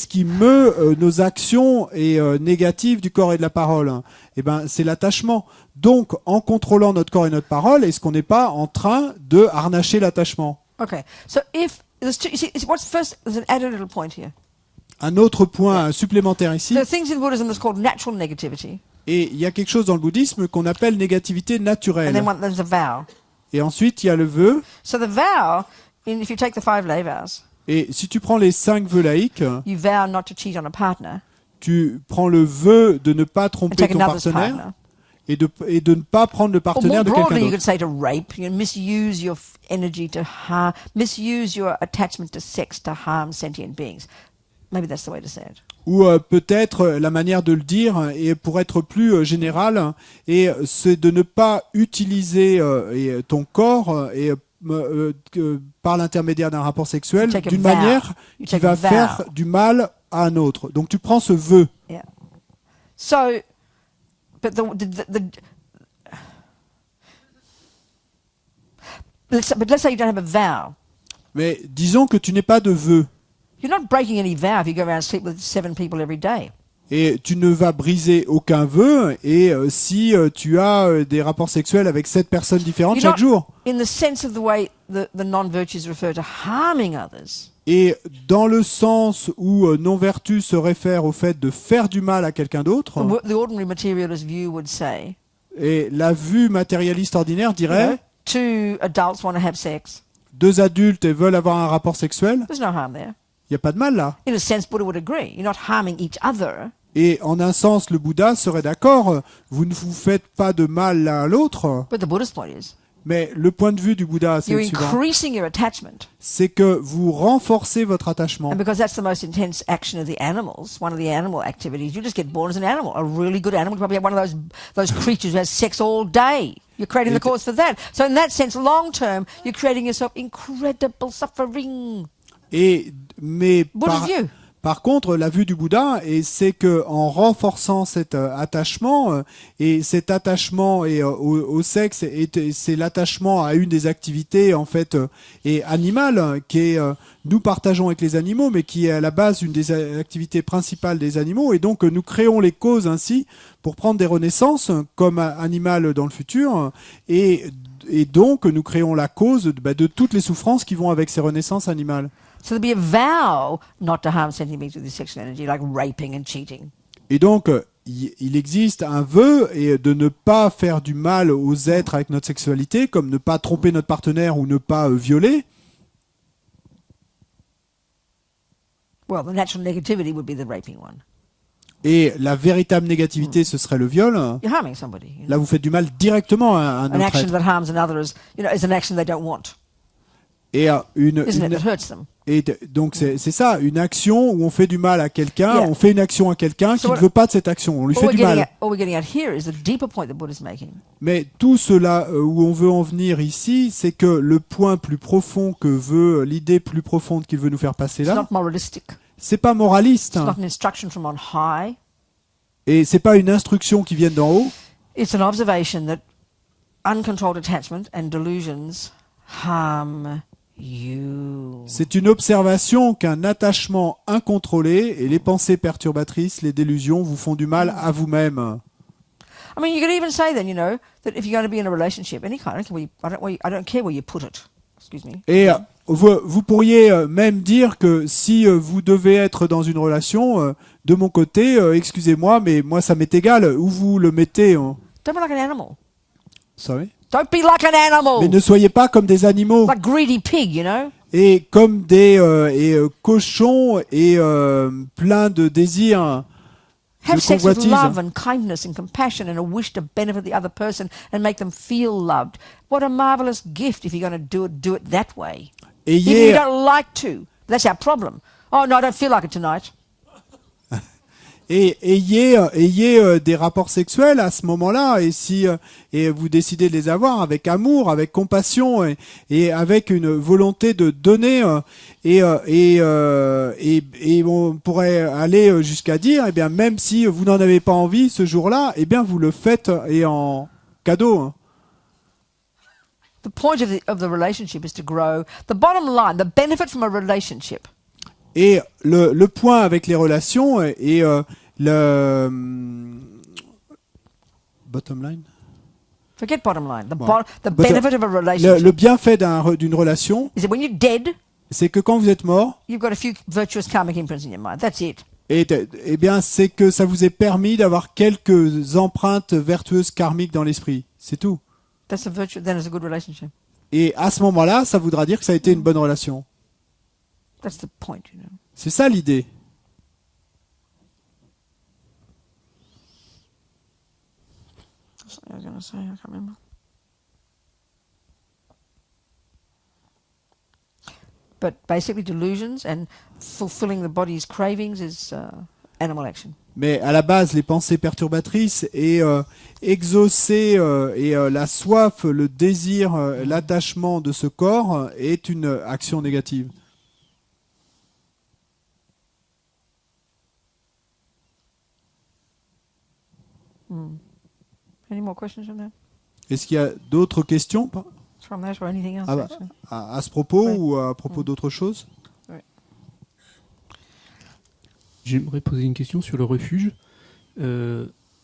qui meut nos actions négatives du corps et de la parole? Eh ben, c'est l'attachement. Donc, en contrôlant notre corps et notre parole, est-ce qu'on n'est pas en train de harnacher l'attachement? Okay. So if there's two, you see, what's first? There's an added little point here. Un autre point supplémentaire ici, There are things in Buddhism that's called natural negativity, et il y a quelque chose dans le bouddhisme qu'on appelle négativité and naturelle. then there's a vow. Et ensuite, il y a le vœu. So the vow, if you take the 5 lay vows, Et si tu prends les 5 vœux laïques, you vow not to cheat on a partner tu prends le vœu de ne pas and tromper take ton another's partenaire partner. et de ne pas prendre le Or more partenaire de quelqu'un broadly, you d'autre. could say to rape, misuse your energy to harm, misuse your attachment to sex to harm sentient beings. Maybe that's the way to say it. Ou peut-être la manière de le dire, et pour être plus général, et c'est de ne pas utiliser ton corps par l'intermédiaire d'un rapport sexuel You take a d'une vow. manière You qui take a va vow. faire du mal à un autre. Donc tu prends ce vœu. Yeah. So, but let's say you don't have a vow. Mais disons que tu n'es pas de vœu. You're not breaking any vow if you go around and sleep with 7 people every day. Et tu ne vas briser aucun vœu, et si tu as des rapports sexuels avec 7 personnes différentes You're chaque not- jour. In the sense of the way the non-virtues refer to harming others. Et dans le sens où non-vertu se réfère au fait de faire du mal à quelqu'un d'autre, The ordinary materialist view would say, et la vue matérialiste ordinaire you know, dirait, 2 adults want to have sex. 2 adultes et veulent avoir un rapport sexuel, There's no harm there. il n'y a pas de mal là. In a sense, Buddha would agree. You're not harming each other. Et en un sens, le Bouddha serait d'accord, vous ne vous faites pas de mal l'un à l'autre, But the Buddhist point is, mais le point de vue du Bouddha, c'est you're le suivant, increasing your attachment. c'est que vous renforcez votre attachement. And because that's the most intense action of the animals, one of the animal activities, you just get born as an animal. A really good animal, you probably have one of those creatures who has sex all day. You're creating the cause for that. So in that sense, long term, you're creating yourself incredible suffering. Mais Buddha's view. par contre, la vue du Bouddha, et c'est que en renforçant cet attachement, et cet attachement au sexe, c'est l'attachement à une des activités en fait et animales qui est nous partageons avec les animaux, mais qui est à la base une des activités principales des animaux, et donc nous créons les causes ainsi pour prendre des renaissances comme animal dans le futur, et donc nous créons la cause de toutes les souffrances qui vont avec ces renaissances animales. So there'd be a vow not to harm sentient beings with this sexual energy, like raping and cheating. Et donc, il existe un vœu et de ne pas faire du mal aux êtres avec notre sexualité, comme ne pas tromper notre partenaire ou ne pas violer. Well, the natural negativity would be the raping one. Et la véritable négativité, ce serait le viol. You're harming somebody. You know? Là, vous faites du mal directement à un An autre action être. that harms another is an action they don't want, Et isn't it? That hurts them. donc c'est ça, une action où on fait du mal à quelqu'un, Yeah. on fait une action à quelqu'un qui So ne what- veut pas de cette action, on lui fait du mal. All we're getting at here is the deeper point that Buddha's making. Mais tout cela où on veut en venir ici, c'est que le point plus profond que veut, l'idée plus profonde qu'il veut nous faire passer It's là, not moralistic. c'est pas moraliste, It's not an instruction from on high. et c'est pas une instruction qui vient d'en haut. It's an observation that uncontrolled attachment and delusions harm you. C'est une observation qu'un attachement incontrôlé et les pensées perturbatrices, les délusions vous font du mal à vous-même. I mean, you could even say then, that if you're going to be in a relationship, any kind, I don't care where you put it. Excuse me. Et vous pourriez même dire que si vous devez être dans une relation, de mon côté, excusez-moi, mais moi ça m'est égal où vous le mettez. Don't be like an animal. Sorry. Don't be like an animal. Mais ne soyez pas comme des animaux Like greedy pig, et comme des cochons et pleins de désirs. Have de sex with convoitise. love and kindness and compassion and a wish to benefit the other person and make them feel loved. What a marvelous gift if you're going to do it that way. Even if you don't like to. That's our problem. Oh, no, I don't feel like it tonight. Et ayez des rapports sexuels à ce moment-là, et si et vous décidez de les avoir avec amour, avec compassion et avec une volonté de donner, et on pourrait aller jusqu'à dire, eh bien même si vous n'en avez pas envie ce jour-là, eh bien vous le faites et en cadeau. The point of the relationship is to grow. The bottom line, the benefit from a relationship Et le point avec les relations et le bottom line. Forget bottom line. Well, The but, benefit of a relationship Le bienfait d'une relation, is that when you're dead, c'est que quand vous êtes mort, you've got a few virtuous karmic imprints in your mind. That's it. eh bien, c'est que ça vous est permis d'avoir quelques empreintes vertueuses karmiques dans l'esprit. C'est tout. That's a virtue. Then it's a good relationship. Et à ce moment-là, ça voudra dire que ça a été une bonne relation. That's the point, C'est ça l'idée. trying to say? I can't remember. But basically, delusions and fulfilling the body's cravings is animal action. Mais à la base, les pensées perturbatrices et exaucer la soif, le désir, l'attachement de ce corps est une action négative. Any more questions from that? Est-ce qu'il y a d'autres questions From that or anything else? à, Actually? à ce propos Ouais. ou à propos d'autres choses? J'aimerais poser une question sur le refuge.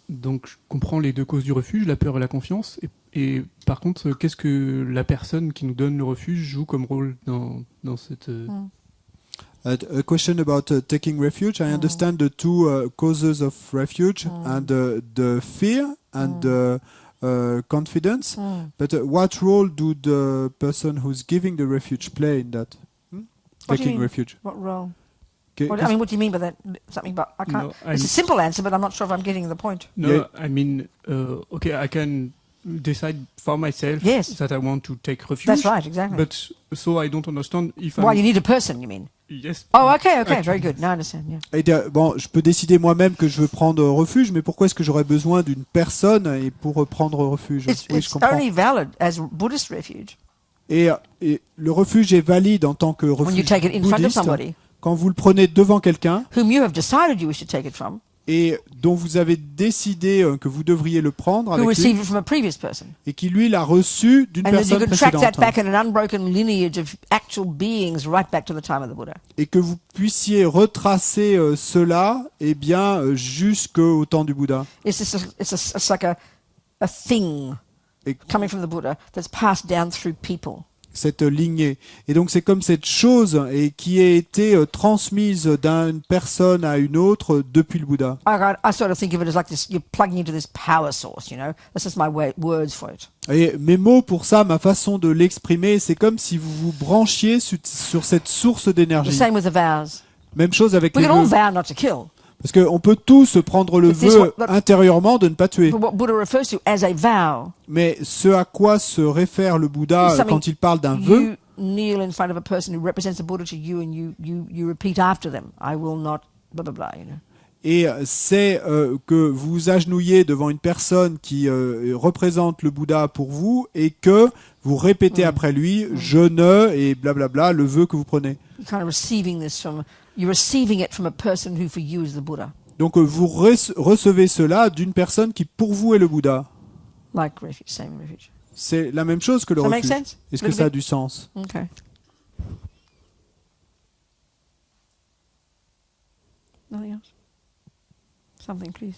Donc, je comprends les deux causes du refuge, la peur et la confiance. Et par contre, qu'est-ce que la personne qui nous donne le refuge joue comme rôle dans cette... A question about taking refuge. I understand the two causes of refuge and the fear and the confidence. But what role do the person who's giving the refuge play in that? What do you Taking mean? refuge. What role? Okay, What do you mean by that? Something about I can't. No, It's a simple answer, but I'm not sure if I'm getting the point. No, Yeah. I mean, okay, I can decide for myself Yes. that I want to take refuge. That's right, exactly. But so I don't understand if Why I'm... you need a person? You mean? Yes. Oh, okay, very Actually. good. Now I understand. Yeah. Et bon, je peux décider moi-même que je veux prendre refuge, mais pourquoi est-ce que j'aurais besoin d'une personne et pour prendre refuge? Oui, je It's comprends. only valid as Buddhist refuge Et le refuge est valide en tant que when you refuge take it in front of bouddhiste somebody quand vous le prenez devant quelqu'un whom you have decided you wish to take it from, et dont vous avez décidé que vous devriez le prendre who avec received lui it from a previous person. et qui lui l'a reçu d'une And then you personne can track that précédente back in an unbroken lineage of actual beings right back to the time of the Buddha. et que vous puissiez retracer cela jusqu'au temps du Bouddha. It's like a thing Et coming from the Buddha that's passed down through people. cette lignée. Et donc c'est comme cette chose et qui a été transmise d'une personne à une autre depuis le Bouddha. I sort of think of it as like this: you're plugging into this power source. You know, that's just my words for it. Et mes mots pour ça, ma façon de l'exprimer, c'est comme si vous vous branchiez sur cette source The d'énergie. same with the vows. Même chose avec We les can all vœux. vow not to kill, Parce qu'on peut tous prendre le But this vœu what- intérieurement de ne pas tuer. but what Buddha refers to as a vow, Mais ce à quoi se réfère le Bouddha Something quand il parle d'un vœu, you kneel in front of a person who represents the Buddha to you, and you repeat after them. I will not blah blah blah. You know. et c'est que vous vous agenouillez devant une personne qui représente le Bouddha pour vous et que vous répétez après lui, je ne, et blablabla, le vœu que vous prenez. You're kind of receiving this from. You're receiving it from a person who, for you, is the Buddha, Donc vous recevez cela d'une personne qui pour vous est le Bouddha. like refuge, same refuge. C'est la même chose que le Does that make refuge. sense? Est-ce que Little ça a bit? du sens? Okay. Nothing else? Something, please.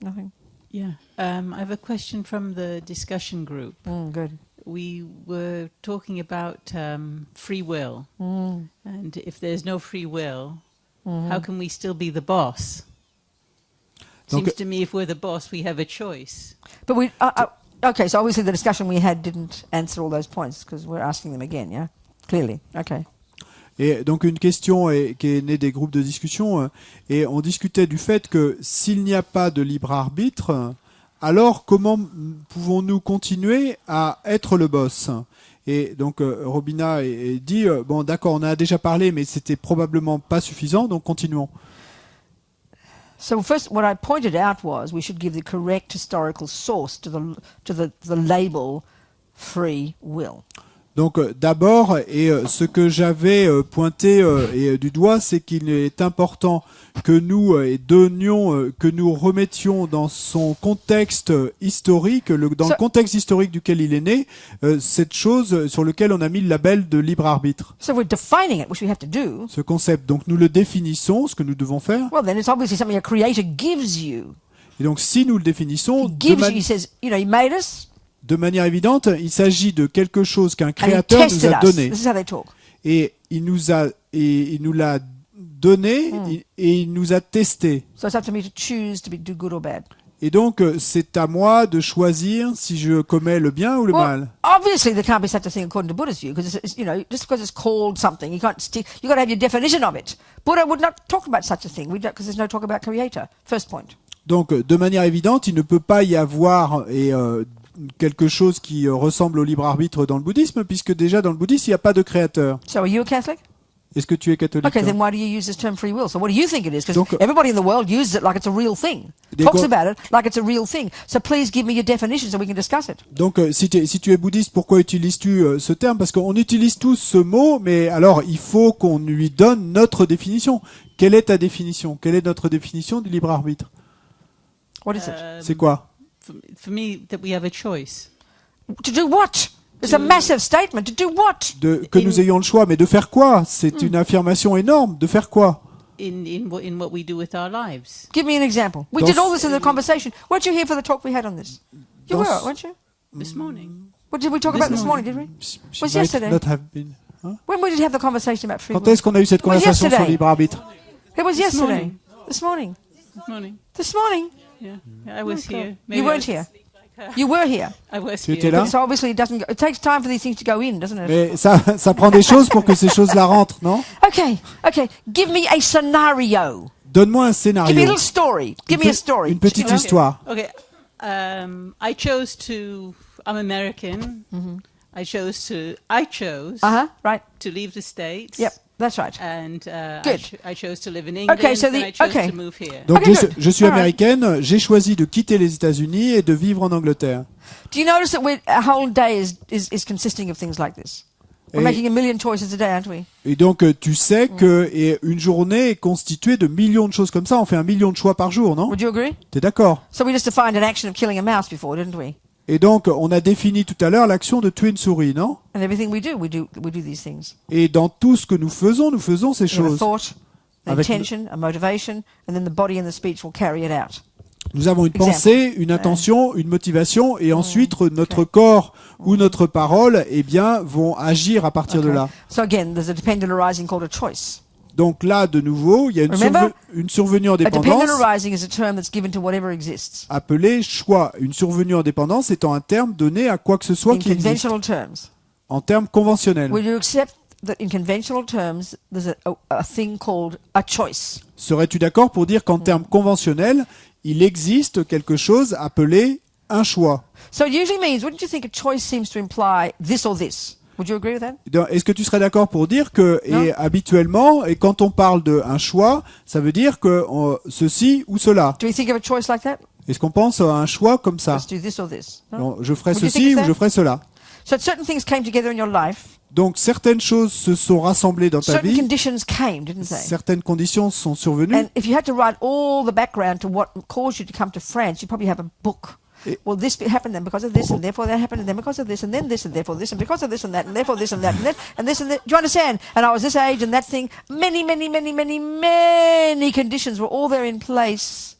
Nothing? Yeah. I have a question from the discussion group. Good. We were talking about free will. And if there's no free will, how can we still be the boss? Donc- Seems to me if we're the boss, we have a choice. But we... okay, so obviously the discussion we had didn't answer all those points because we're asking them again, yeah? Clearly. Okay. Et donc une question qui est née des groupes de discussion, et on discutait du fait que s'il n'y a pas de libre arbitre, alors comment pouvons-nous continuer à être le boss? Et donc Robina dit, bon d'accord, on a déjà parlé, mais c'était probablement pas suffisant, donc continuons. So first, what I pointed out was we should give the correct historical source to the label free will. Donc d'abord, et ce que j'avais pointé du doigt, c'est qu'il est important que nous donnions, que nous remettions dans son contexte historique, dans le contexte historique duquel il est né, cette chose sur laquelle on a mis le label de libre arbitre. So if we're defining it, which we have to do. Ce concept, donc nous le définissons, ce que nous devons faire. Well, then it's obviously something a creator gives you. Et donc si nous le définissons, He gives you. He says, you know, he made us de manière évidente, il s'agit de quelque chose qu'un and he créateur nous tested a us. donné. This is how they talk. Et il nous l'a donné et il nous a testé. So it's up to me to choose to do good or bad. Et donc c'est à moi de choisir si je commets le bien ou le Well, mal. obviously there can't be such a thing according to Buddha's view, because you know, just because it's called something, you can't stick. You got to have your definition of it. Buddha would not talk about such a thing, because there's no talk about creator. First point. Donc, de manière évidente, il ne peut pas y avoir quelque chose qui ressemble au libre arbitre dans le bouddhisme, puisque déjà dans le bouddhisme, il n'y a pas de créateur. So are you a Catholic? Est-ce que tu es catholique? Okay, toi then why do you use this term free will? So what do you think it is? Because Donc, everybody in the world uses it like it's a real thing. Des Talks quoi- about it like it's a real thing. So please give me your definition so we can discuss it. Donc, si tu es bouddhiste, pourquoi utilises-tu ce terme? Parce qu'on utilise tous ce mot, mais alors il faut qu'on lui donne notre définition. Quelle est ta définition? Quelle est notre définition du libre arbitre? What is it? C'est quoi? For me, that we have a choice. To do what? It's a massive statement. To do what? Que nous ayons le choix, mais de faire quoi? C'est une affirmation énorme. De faire quoi? In what we do with our lives. Give me an example. We Dans did all this in the conversation. Weren't you here for the talk we had on this? You Dans were, ce- weren't you? This morning. What did we talk about this morning, did we? She Was might yesterday. not have been. When we did have the conversation about free Quand will? est-ce qu'on a eu cette It was conversation sur le yesterday. libre arbitre? It was yesterday. morning. This morning. This morning. This morning. Yeah, I was here. You weren't here. You were here. I was Tu here. étais là? So obviously it doesn't. It takes time for these things to go in, doesn't it? Mais ça prend des choses pour que ces choses-là rentrent, non? Okay. Give me a scenario. Donne-moi un Give me a scénario. little story. Give me a story. Une petite You know? histoire. Okay. I chose to. I'm American. I chose Right. to leave the States. Yep. That's right. And Good. I chose to live in England. Okay, so and the- I chose okay. to move here. Donc Okay, good. je suis All right. américaine, j'ai choisi de quitter les États-Unis et de vivre en Angleterre. Do you notice that our whole day is consisting of things like this? We're Et- making a million choices a day, aren't we? Et donc tu sais que une journée est constituée de millions de choses comme ça. On fait 1 million de choix par jour, non? Would you agree? T'es d'accord? So we just defined an action of killing a mouse before, didn't we? Et donc on a défini tout à l'heure l'action de tuer une souris, non? And everything we do these things. Et dans tout ce que nous faisons ces We have a choses. thought, an Avec- intention, a motivation, and then the body and the speech will carry it out. Nous avons une Exemple. pensée, une intention, une motivation, et ensuite notre corps ou notre parole, eh bien, vont agir à partir de Okay. là. So again, there's a dependent arising called a choice. Donc là, de nouveau, il y a Remember? une survenue en A dependent dépendance arising is a term that's given to whatever exists appelée choix. Une survenue en dépendance étant un terme donné à quoi que ce soit in qui existe, conventional terms. en termes conventionnels. Will you accept that in conventional terms there's a thing called a choice? Serais-tu d'accord pour dire qu'en termes conventionnels, il existe quelque chose appelé un choix? So it usually means, wouldn't you think a choice seems to imply this or this? Would you agree with that? Est-ce que tu serais d'accord pour dire que, Non. et habituellement, et quand on parle d'un choix, ça veut dire que ceci ou cela? Do we think of a choice like that? Est-ce qu'on pense à un choix comme ça? Let's do this or this. No? Non, je ferai Would you ceci think ou of je that? ferai cela. So certain things came together in your life. Donc certaines choses se sont rassemblées dans ta Certain vie, conditions came, didn't they? certaines conditions sont survenues. And if you had to write all the background to what caused you to come to France, you'd probably have a book. Et- Well, this happened then because of this, and therefore that happened, and then because of this, and then this, and therefore this, and because of this and that, and therefore this and that, and then and this and that. Do you understand? And I was this age and that thing. Many conditions were all there in place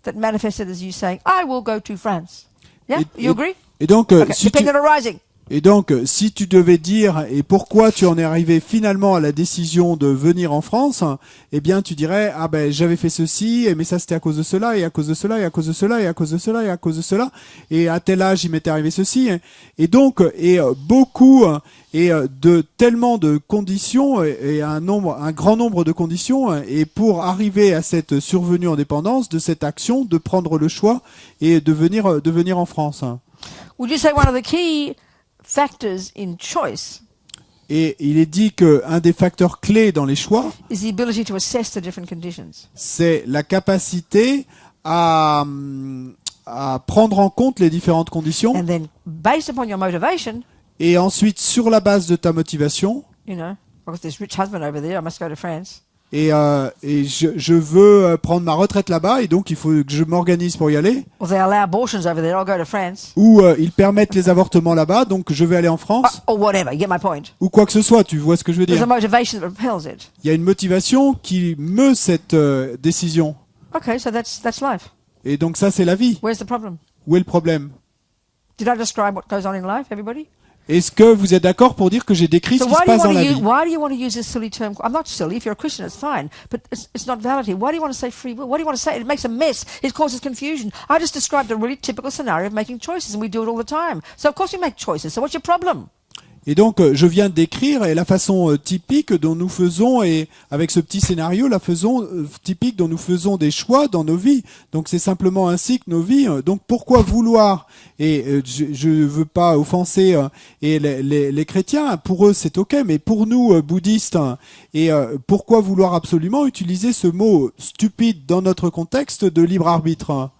that manifested as you saying, "I will go to France." Yeah, you agree? Et donc, Okay. Dependent arising. si tu devais dire et pourquoi tu en es arrivé finalement à la décision de venir en France, eh bien tu dirais ah ben j'avais fait ceci, mais ça c'était à cause de cela et à cause de cela et à cause de cela et à cause de cela et à cause de cela et à tel âge il m'était arrivé ceci et donc beaucoup et de tellement de conditions et un grand nombre de conditions et pour arriver à cette survenue en dépendance de cette action de prendre le choix et de venir en France. Would you say one of the key factors in choice Et il est dit qu'un des facteurs clés dans les choix, is the ability to assess the different conditions? c'est la capacité à prendre en compte les différentes conditions And then, based upon your motivation, et ensuite, sur la base de ta motivation, you know, because this rich husband over there, I must go to France. et je veux prendre ma retraite là-bas et donc il faut que je m'organise pour y aller, Or they allow abortions over there, I'll go to France. ou ils permettent les avortements là-bas, donc je vais aller en France, Or whatever, you get my point. ou quoi que ce soit, tu vois ce que je veux There's a dire. motivation that propels it. Il y a une motivation qui meut cette décision. Okay, so that's life. Et donc ça, c'est la vie. Where's the problem? Où est le problème? Did I describe what goes on in life, everybody? Est-ce que vous êtes d'accord pour dire que j'ai décrit ce So qui se passe dans la vie? why do you want to use this silly term? I'm not silly. If you're a Christian, it's fine, but it's not valid here. Why do you want to say free will? Why do you want to say it? It makes a mess. It causes confusion. I just described a really typical scenario of making choices, and we do it all the time. So of course we make choices. So what's your problem? Et donc, je viens de décrire et la façon typique dont nous faisons, et avec ce petit scénario, la façon typique dont nous faisons des choix dans nos vies. Donc, c'est simplement ainsi que nos vies. Donc, pourquoi vouloir, et je veux pas offenser et les chrétiens, pour eux c'est ok, mais pour nous bouddhistes, et pourquoi vouloir absolument utiliser ce mot stupide dans notre contexte de libre arbitre?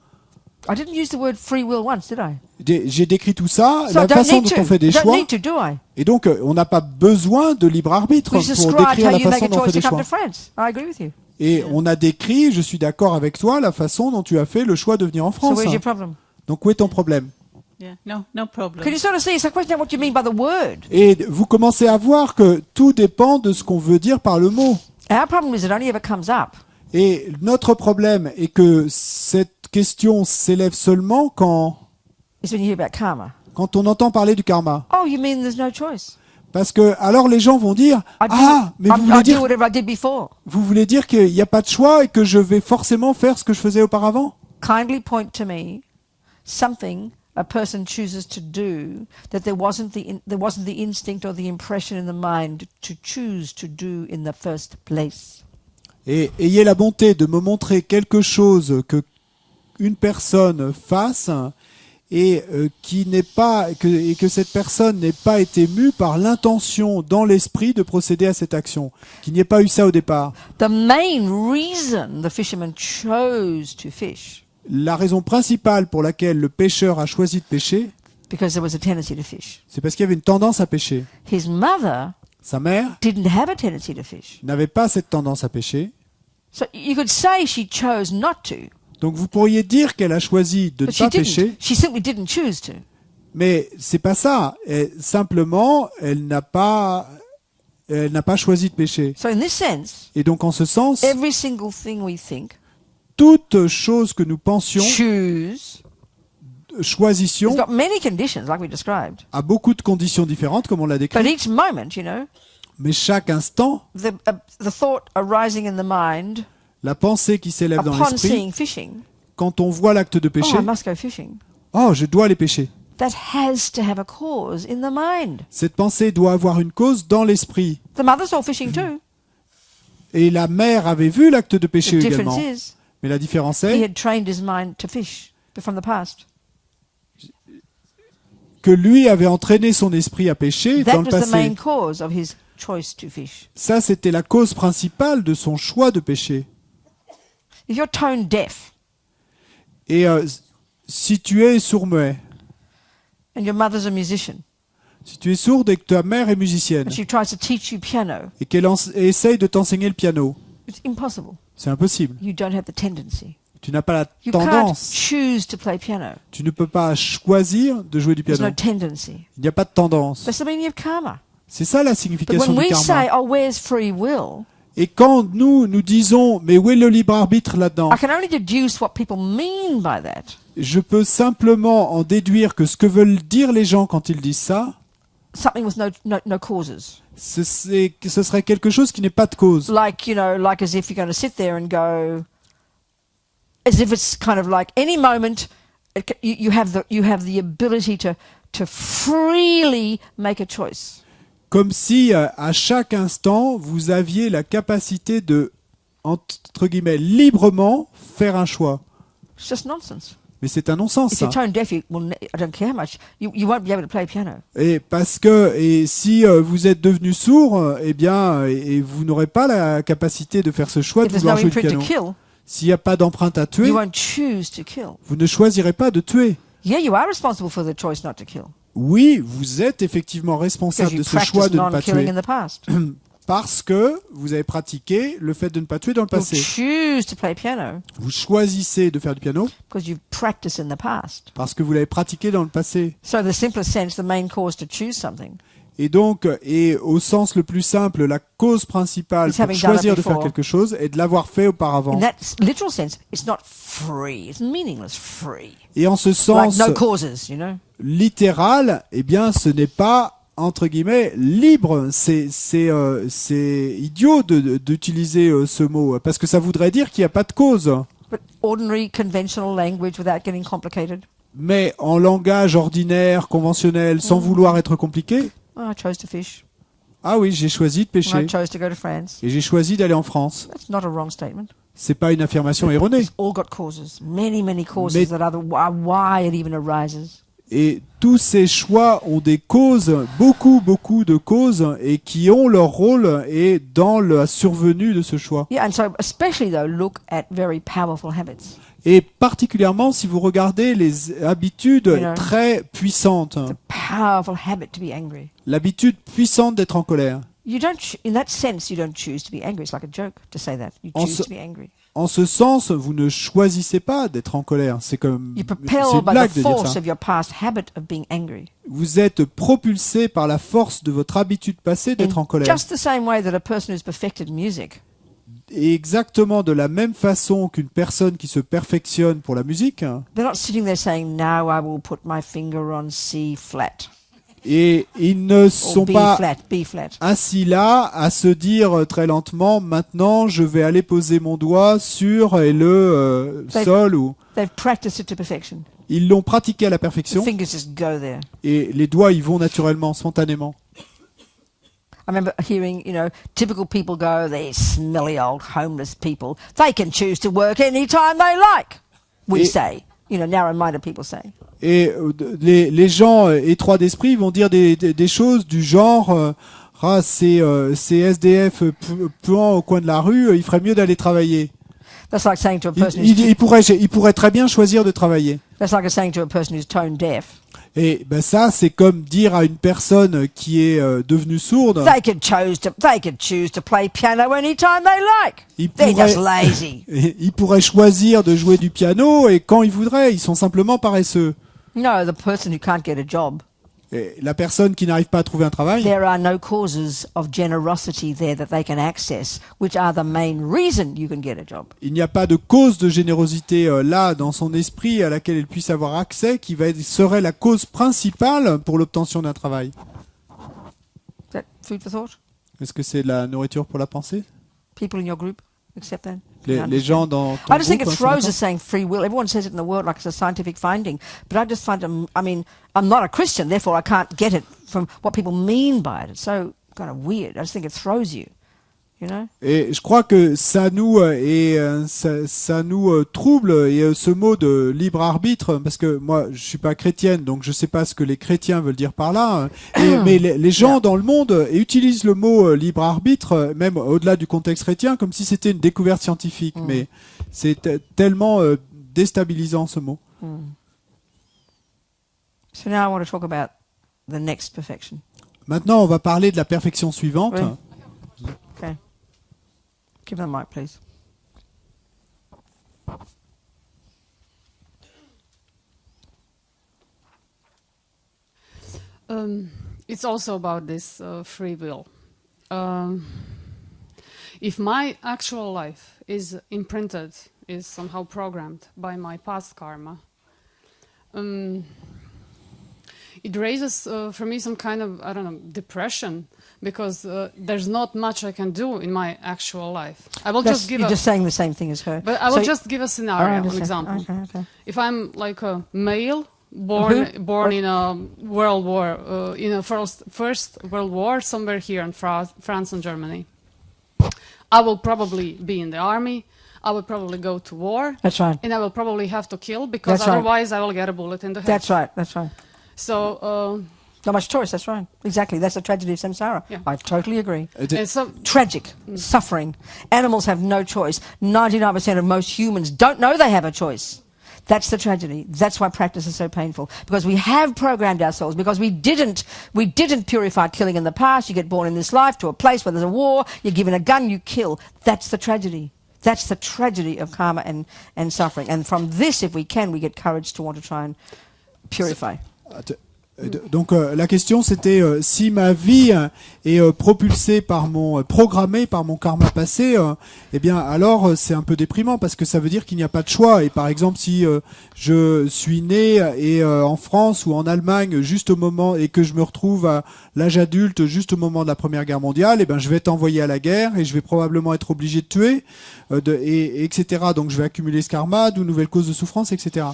I didn't use the word free will once, did I? J'ai décrit tout ça, So la I don't façon need dont to. on fait des I don't choix. need to, do I? Et donc, on n'a pas besoin de libre arbitre We pour described décrire how la you make façon a dont on fait choice des to come choix. to France. I agree with you. Et on a décrit, je suis d'accord avec toi, la façon dont tu as fait le choix de venir en So France. where's your problem? Donc, où est ton problème? Yeah, no problem. Can you sort of see? It's a question of what you mean by the word. Et vous commencez à voir que tout dépend de ce qu'on veut dire par le mot. Our problem is it only ever comes up Et notre problème est que cette question s'élève seulement quand is when you hear about karma. on entend parler du karma. Oh, you mean there's no choice? Parce que alors les gens vont dire I do, mais I do whatever I did before. vous voulez dire qu'il n'y a pas de choix et que je vais forcément faire ce que je faisais auparavant? Kindly point to me something a person chooses to do that there wasn't the instinct or the impression in the mind to choose to do in the first place. Et ayez la bonté de me montrer quelque chose que une personne fasse et qui n'est pas et que cette personne n'ait pas été mue par l'intention dans l'esprit de procéder à cette action, qu'il n'y ait pas eu ça au départ. The main reason the fisherman chose to fish, La raison principale pour laquelle le pêcheur a choisi de pêcher, because there was a tendency to fish. c'est parce qu'il y avait une tendance à pêcher. His mother Sa mère didn't have a tendency to fish. n'avait pas cette tendance à pêcher. So you could say she chose not to, Donc vous pourriez dire qu'elle a choisi de ne but she pas didn't. pêcher, She simply didn't choose to. mais c'est pas ça. Simplement, elle n'a pas choisi de pêcher. So in this sense, Et donc en ce sens, every single thing we think, toute chose que nous pensions, choose, choisissions, it's got many conditions like we described. a beaucoup de conditions différentes, comme on l'a But décrit. each moment, you know, Mais chaque instant, the thought arising in the mind la pensée qui s'élève dans upon l'esprit, seeing fishing, quand on voit l'acte de oh, pêcher, I must go fishing. oh, je dois aller pêcher. That has to have a cause in the mind. Cette pensée doit avoir une cause dans l'esprit. The mother saw fishing too. Et la mère avait vu l'acte de The pêcher difference également. is Mais la différence he est had trained his mind to fish from the past. que lui avait entraîné son esprit à pêcher That dans le was the main passé. cause of his choice to fish. Ça, c'était la cause principale de son choix de pêcher. If you're tone deaf Et si tu es sourd-muet, and your mother's a musician si tu es sourde et que ta mère est musicienne, and she tries to teach you piano, et qu'elle essaye de t'enseigner le piano, it's impossible. c'est impossible. You don't have the tendency. Tu n'as pas la You can't tendance. choose to play piano. Tu ne peux pas choisir de jouer du There's piano. no tendency. Il n'y a pas de tendance. That's the meaning of karma. C'est ça la But signification when du we say, karma. oh, where's free will? Et quand nous disons, mais où est le libre arbitre là-dedans? I can only deduce what people mean by that. Je peux simplement en déduire que ce que veulent dire les gens quand ils disent ça, Something with no causes. ce serait quelque chose qui n'est pas de cause. Like, you know, like as if you're going to sit there and go, as if it's kind of like any moment you have the ability to freely make a choice. Comme si à chaque instant, vous aviez la capacité de, entre guillemets, librement faire un choix. It's just nonsense. Mais c'est un non-sens, If ça. you're tone deaf, I don't care how much, you won't be able to play piano. Et si vous êtes devenu sourd, eh bien, et vous n'aurez pas la capacité de faire ce choix If de there's vouloir no jouer du imprint to piano. kill, S'il n'y a pas d'empreinte à tuer, you won't choose to kill. vous ne choisirez pas de tuer. Yeah, you are responsible for the choice not to kill. Oui, vous êtes effectivement Because responsable you de ce choix practiced de ne pas non-killing tuer. in the past. Parce que vous avez pratiqué le fait de ne pas tuer dans le You passé. choose to play piano Vous choisissez de faire du piano because you've practiced in the past. parce que vous l'avez pratiqué dans le passé. So the simplest sense, the main cause to choose something Et donc, et au sens le plus simple, la cause principale It's pour having done it choisir de faire before. quelque chose est de l'avoir fait auparavant. in that literal sense, it's not free. It's meaningless free. Et en ce Like sens no causes, you know. littéral, eh bien, ce n'est pas entre guillemets libre. C'est idiot d'utiliser ce mot parce que ça voudrait dire qu'il n'y a pas de cause. But ordinary conventional language without getting complicated. Mais en langage ordinaire, conventionnel, sans vouloir être compliqué, I chose to fish. Ah oui, j'ai choisi de I pêcher chose to go to France. et j'ai choisi d'aller en France. That's not a wrong statement. C'est pas une affirmation erronée. It's all got causes, many causes Mais- that are why it even arises. Et tous ces choix ont des causes, beaucoup de causes, et qui ont leur rôle et dans la survenue de ce choix. Yeah, and so especially though, look at very powerful habits. Et particulièrement si vous regardez les habitudes know. très puissantes, It's a powerful habit to be angry. l'habitude puissante d'être en colère. You don't, in that sense, you don't choose to be angry. It's like a joke to say that. You En choose ce- to be angry. En ce sens, vous ne choisissez pas d'être en colère. C'est comme You're c'est propelled une by blague the de dire force ça. of your past habit of being angry. Vous êtes propulsé par la force de votre habitude passée d'être en In colère. just the same way that a person who's perfected music Et exactement de la même façon qu'une personne qui se perfectionne pour la musique, they're not sitting there saying, "Now I will put my finger on C flat et ils ne or sont B pas flat, B flat." assis là à se dire très lentement, maintenant je vais aller poser mon doigt sur le sol, ou They've practiced it to perfection. ils l'ont pratiqué à la The perfection fingers just go there. et les doigts y vont naturellement, spontanément. I remember hearing, typical people go, "These smelly old homeless people. They can choose to work any time they like." We Et- say, narrow-minded people say. Et les gens étroits d'esprit vont dire des choses du genre ces SDF puant au coin de la rue, il ferait mieux d'aller travailler. That's like saying to a person Il pourrait très bien choisir de travailler. that's like saying to a person who's tone deaf. Et ben ça, c'est comme dire à une personne qui est devenue sourde, They could choose to play piano anytime they like. il They're just pourrait, lazy. il pourrait choisir de jouer du piano et quand il voudrait, ils sont simplement paresseux. No, the person who can't get a job. Et la personne qui n'arrive pas à trouver un travail, There are no causes of generosity there that they can access, which are the main reason you can get a job. il n'y a pas de cause de générosité là dans son esprit à laquelle elle puisse avoir accès qui serait la cause principale pour l'obtention d'un travail. Is that food for thought? Est-ce que c'est de la nourriture pour la pensée? People in your group accept that? Les gens dans ton I just think groupe, it sont throws d'accord? us saying free will. Everyone says it in the world like it's a scientific finding. But I just find, I'm not a Christian, therefore I can't get it from what people mean by it. It's so kind of weird. I just think it throws you, Et je crois que ça nous ça nous trouble et ce mot de libre arbitre, parce que moi je suis pas chrétienne donc je sais pas ce que les chrétiens veulent dire par là, mais les gens dans le monde utilisent le mot libre arbitre même au-delà du contexte chrétien comme si c'était une découverte scientifique, mais c'est tellement déstabilisant ce mot. So now I want to talk about the next perfection. Maintenant on va parler de la perfection suivante. Oui. Okay. Give them the mic, please. It's also about this free will. If my actual life is imprinted, is somehow programmed by my past karma, it raises for me some kind of, I don't know, depression, because there's not much I can do in my actual life. I will just give You're a, just saying the same thing as her. but I will So- just give a I scenario, an understand. example. Okay. If I'm like a male born in a world war, in a first World War, somewhere here in France and Germany, I will probably be in the army. I will probably go to war, That's right. and I will probably have to kill, because That's right. otherwise I will get a bullet in the head. That's right. That's right. So, Not much choice. That's right. Exactly. That's the tragedy of samsara. Yeah. I totally agree. and so Tragic. Suffering. Animals have no choice. 99% of most humans don't know they have a choice. That's the tragedy. That's why practice is so painful. Because we have programmed ourselves. Because we didn't purify killing in the past. You get born in this life to a place where there's a war. You're given a gun, you kill. That's the tragedy. That's the tragedy of karma and suffering. And from this, if we can, we get courage to want to try and purify. Donc la question c'était si ma vie est propulsée par programmée par mon karma passé, eh bien alors c'est un peu déprimant parce que ça veut dire qu'il n'y a pas de choix. Et par exemple si je suis né en France ou en Allemagne juste au moment et que je me retrouve à l'âge adulte juste au moment de la Première Guerre mondiale, eh ben je vais être envoyé à la guerre et je vais probablement être obligé de tuer etc. Donc je vais accumuler ce karma, d'où nouvelles causes de souffrance, etc.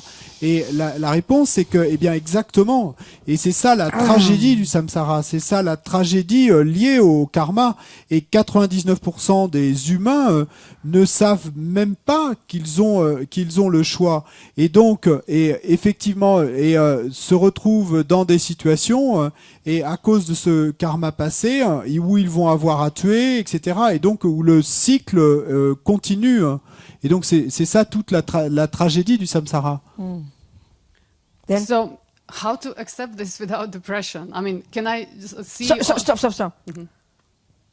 Et la réponse c'est que eh bien exactement. Et Et c'est ça la tragédie du samsara, c'est ça la tragédie liée au karma. Et 99% des humains ne savent même pas qu'ils ont le choix. Et donc, effectivement, se retrouvent dans des situations et à cause de ce karma passé où ils vont avoir à tuer, etc. Et donc où le cycle continue. Et donc c'est ça toute la tragédie du samsara. Then- So, how to accept this without depression? I mean, can I see? Stop.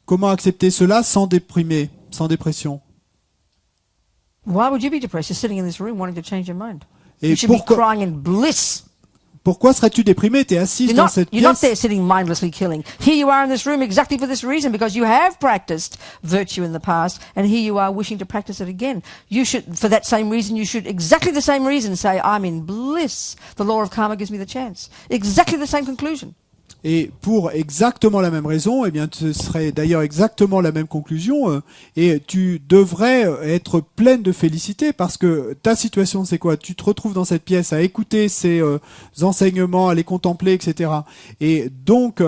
Comment accepter cela sans déprimer, sans dépression? Why would you be depressed? You're sitting in this room wanting to change your mind. Et You should be pourquoi, crying in bliss. pourquoi serais-tu déprimé? T'es assise dans cette You're not pièce. there sitting mindlessly killing. Here you are in this room exactly for this reason, because you have practiced virtue in the past, and here you are wishing to practice it again. You should, for that same reason, you should, exactly the same reason, say, I'm in bliss. The law of karma gives me the chance. Exactly the same conclusion. Et pour exactement la même raison, eh bien, ce serait d'ailleurs exactement la même conclusion, et tu devrais être pleine de félicité parce que ta situation, c'est quoi? Tu te retrouves dans cette pièce à écouter ces enseignements, à les contempler, etc. Et donc,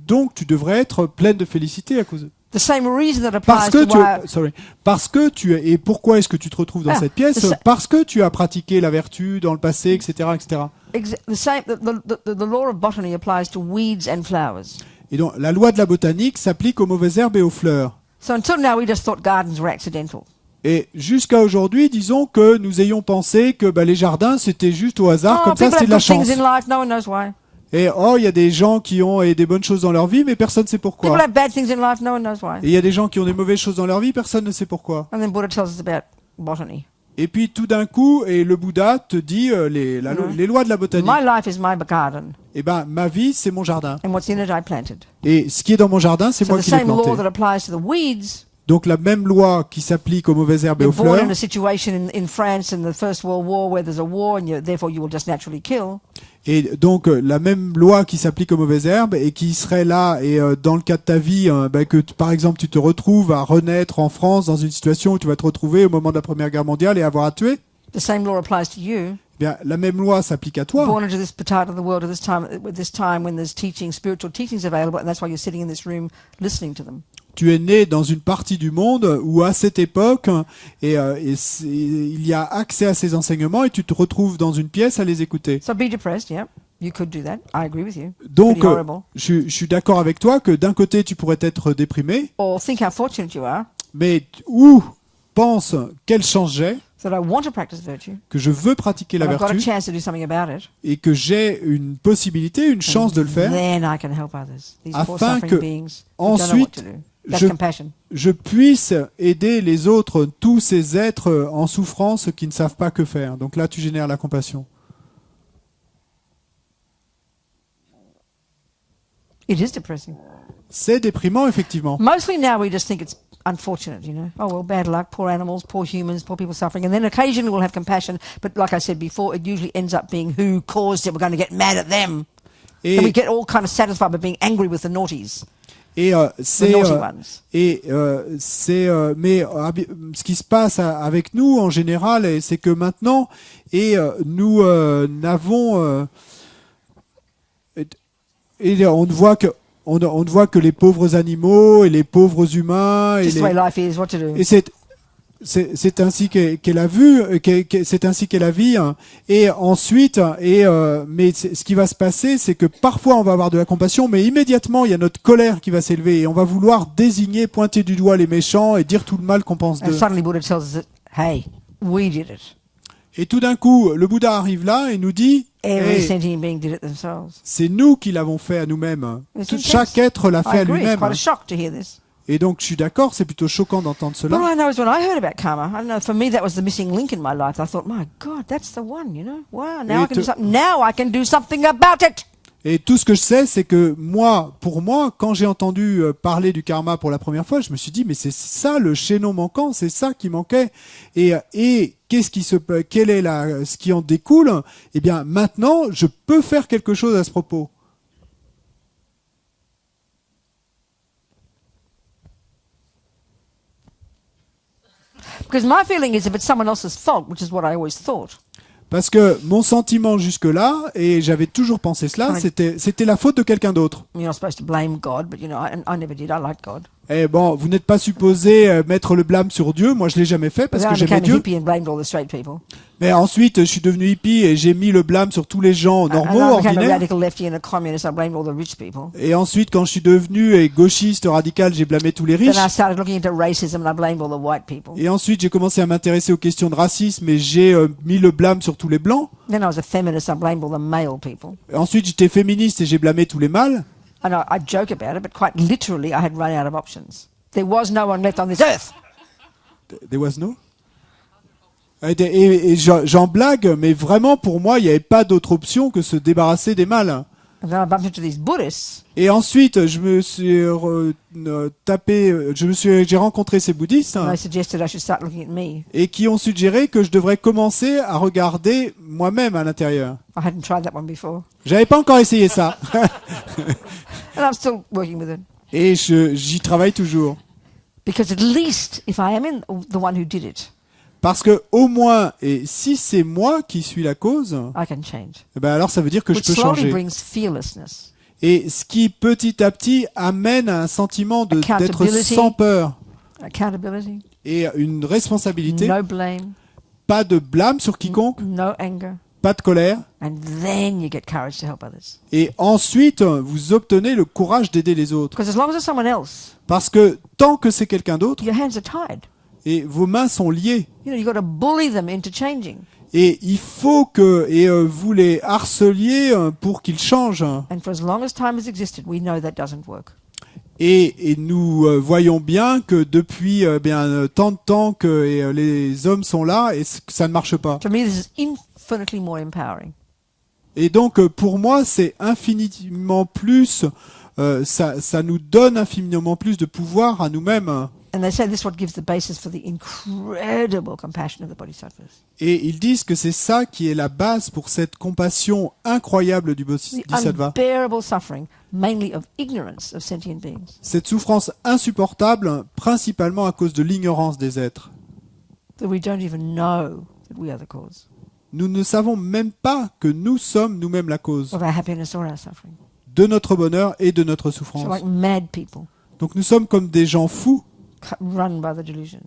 donc, tu devrais être pleine de félicité à cause. The same reason that Parce applies que to why... parce que tu et pourquoi est-ce que tu te retrouves dans cette pièce? Parce que tu as pratiqué la vertu dans le passé, etc., etc. The law of botany applies to weeds and flowers. Et donc, la loi de la botanique s'applique aux mauvaises herbes et aux fleurs. So until now, we just thought gardens were accidental. Et jusqu'à aujourd'hui, disons que nous ayons pensé que les jardins, c'était juste au hasard, comme ça, people c'était have de la good things chance. in life, no one knows why. Et il y a des gens qui ont des bonnes choses dans leur vie, mais personne ne sait People pourquoi. have bad things in life, no one knows why. Et il y a des gens qui ont des mauvaises choses dans leur vie, personne ne sait pourquoi. And then Buddha tells us about botany. Et puis tout d'un coup, et le Bouddha te dit les lois de la botanique. My life is my garden, Et ma vie, c'est mon jardin. and what's in it I planted. Et ce qui est dans mon jardin, c'est So moi the qui l'ai same law planté. that applies to the weeds, Donc la même loi qui s'applique aux mauvaises herbes et you're aux born fleurs. in a situation in France in the First World War where there's a war, and therefore you will just naturally kill. Et donc la même loi qui s'applique aux mauvaises herbes et qui serait là et dans le cas de ta vie par exemple tu te retrouves à renaître en France dans une situation où tu vas te retrouver au moment de la Première Guerre mondiale et avoir à tuer, The same law applies to you. bien la même loi s'applique à toi. Born into this part of the world at this time when there's spiritual teachings available, and that's why you're sitting in this room listening to them. Tu es né dans une partie du monde où à cette époque il y a accès à ces enseignements et tu te retrouves dans une pièce à les écouter. So be depressed, yeah. You could do that. I agree with you. Donc Pretty horrible. je suis d'accord avec toi que d'un côté tu pourrais être déprimé, Or think how fortunate you are mais pense quelle chance j'ai, that I want to practice virtue, que je veux pratiquer la and I've got a vertu chance to do something about it. et que j'ai une possibilité, une chance de le faire. Then I can help others. These poor Afin suffering que beings who don't know what ensuite to do. That's je- compassion. Je puisse aider les autres, tous ces êtres en souffrance qui ne savent pas que faire. Donc là, tu génères la compassion. It is depressing. C'est déprimant, effectivement. Mostly now we just think it's unfortunate, you know. Oh, well, bad luck, poor animals, poor humans, poor people suffering. And then occasionally we'll have compassion. But like I said before, it usually ends up being who caused it. We're going to get mad at them. And we Et, get all kind of satisfied by being angry with the naughties, et the c'est naughty ones. mais ce qui se passe avec nous en général, c'est que maintenant nous n'avons et on ne voit que on ne voit que les pauvres animaux et les pauvres humains et Just the way life is, what to do. et c'est ainsi qu'elle a vu, c'est ainsi qu'elle a vie. Hein. Et ensuite, mais ce qui va se passer, c'est que parfois on va avoir de la compassion, mais immédiatement il y a notre colère qui va s'élever et on va vouloir désigner, pointer du doigt les méchants et dire tout le mal qu'on pense And d'eux. suddenly Buddha tells us that, hey, we did it. Et tout d'un coup, le Bouddha arrive là et nous dit, Every hey, sentient being did it themselves. c'est nous qui l'avons fait à nous-mêmes. It's Chaque être l'a I fait à agree. It's lui-même. quite a shock to hear this. Et donc je suis d'accord, c'est plutôt choquant d'entendre But all cela. I know is when I heard about karma, I don't know, for me that was the missing link in my life. I thought, my God, that's the one, you know. Wow, now I can do something about it. Et tout ce que je sais, c'est que pour moi, quand j'ai entendu parler du karma pour la première fois, je me suis dit, mais c'est ça le chaînon manquant, c'est ça qui manquait. Et ce qui en découle? Eh bien, maintenant, je peux faire quelque chose à ce propos. Because my feeling is if it's someone else's fault, which is what I always thought, Parce que mon sentiment jusque-là, et j'avais toujours pensé cela, c'était la faute de quelqu'un d'autre. You're not supposed to blame God, but I never did. I like God. Et bon, vous n'êtes pas supposé mettre le blâme sur Dieu. Moi, je l'ai jamais fait parce But que then I j'aimais became a Dieu. hippie and blamed all the straight people. Mais ensuite, je suis devenu hippie et j'ai mis le blâme sur tous les gens normaux, And I became a ordinaires. radical lefty and a communist. I blamed all the rich people. Et ensuite, quand je suis devenu gauchiste radical, j'ai blâmé tous les riches. Then I started looking into racism and I blamed all the white people. Et ensuite, j'ai commencé à m'intéresser aux questions de racisme et j'ai mis le blâme sur tous les blancs. Then I was a feminist. I blamed all the male people. Et ensuite, j'étais féministe et j'ai blâmé tous les mâles. And I joke about it, but quite literally, I had run out of options. There was no one left on this earth. There was no? Et j'en blague, mais vraiment, pour moi, il n'y avait pas d'autre option que se débarrasser des mâles. And then I bumped into these Buddhists. Et ensuite, j'ai rencontré ces bouddhistes And they suggested I should start looking at me. et qui ont suggéré que je devrais commencer à regarder moi-même à l'intérieur. I hadn't tried that one before. J'avais pas encore essayé ça. And I'm still working with it. Et j'y travaille toujours. Because at least if I am the one who did it, Parce que au moins, et si c'est moi qui suis la cause, I can change. eh ben alors ça veut dire que je Which peux slowly changer. brings fearlessness, Et ce qui petit à petit amène à un sentiment d'être Accountability. sans peur accountability, et une responsabilité, no blame, pas de blâme sur quiconque, no anger. pas de colère. And then you get courage to help others. Et ensuite, vous obtenez le courage d'aider les autres. Because as long as it's someone else, Parce que tant que c'est quelqu'un d'autre, your hands are tied. et vos mains sont liées, You've got to bully them into changing. et il faut que vous les harceliez pour qu'ils changent. And for as long as time has existed, we know that doesn't work. Et nous voyons bien que depuis tant de temps que les hommes sont là et ça ne marche pas. To me, this is infinitely more empowering. Et donc pour moi c'est infiniment plus, ça nous donne infiniment plus de pouvoir à nous-mêmes. And they say this is what gives the basis for the incredible compassion of the Bodhisattvas. Et ils disent que c'est ça qui est la base pour cette compassion incroyable du The Bodhisattva. unbearable suffering, mainly of ignorance of sentient beings. Cette souffrance insupportable, principalement à cause de l'ignorance des êtres. That we don't even know that we are the cause Nous ne savons même pas que nous sommes nous-mêmes la cause of our happiness or our suffering. de notre bonheur et de notre So souffrance. like mad people, Donc nous sommes comme des gens fous run by the delusion.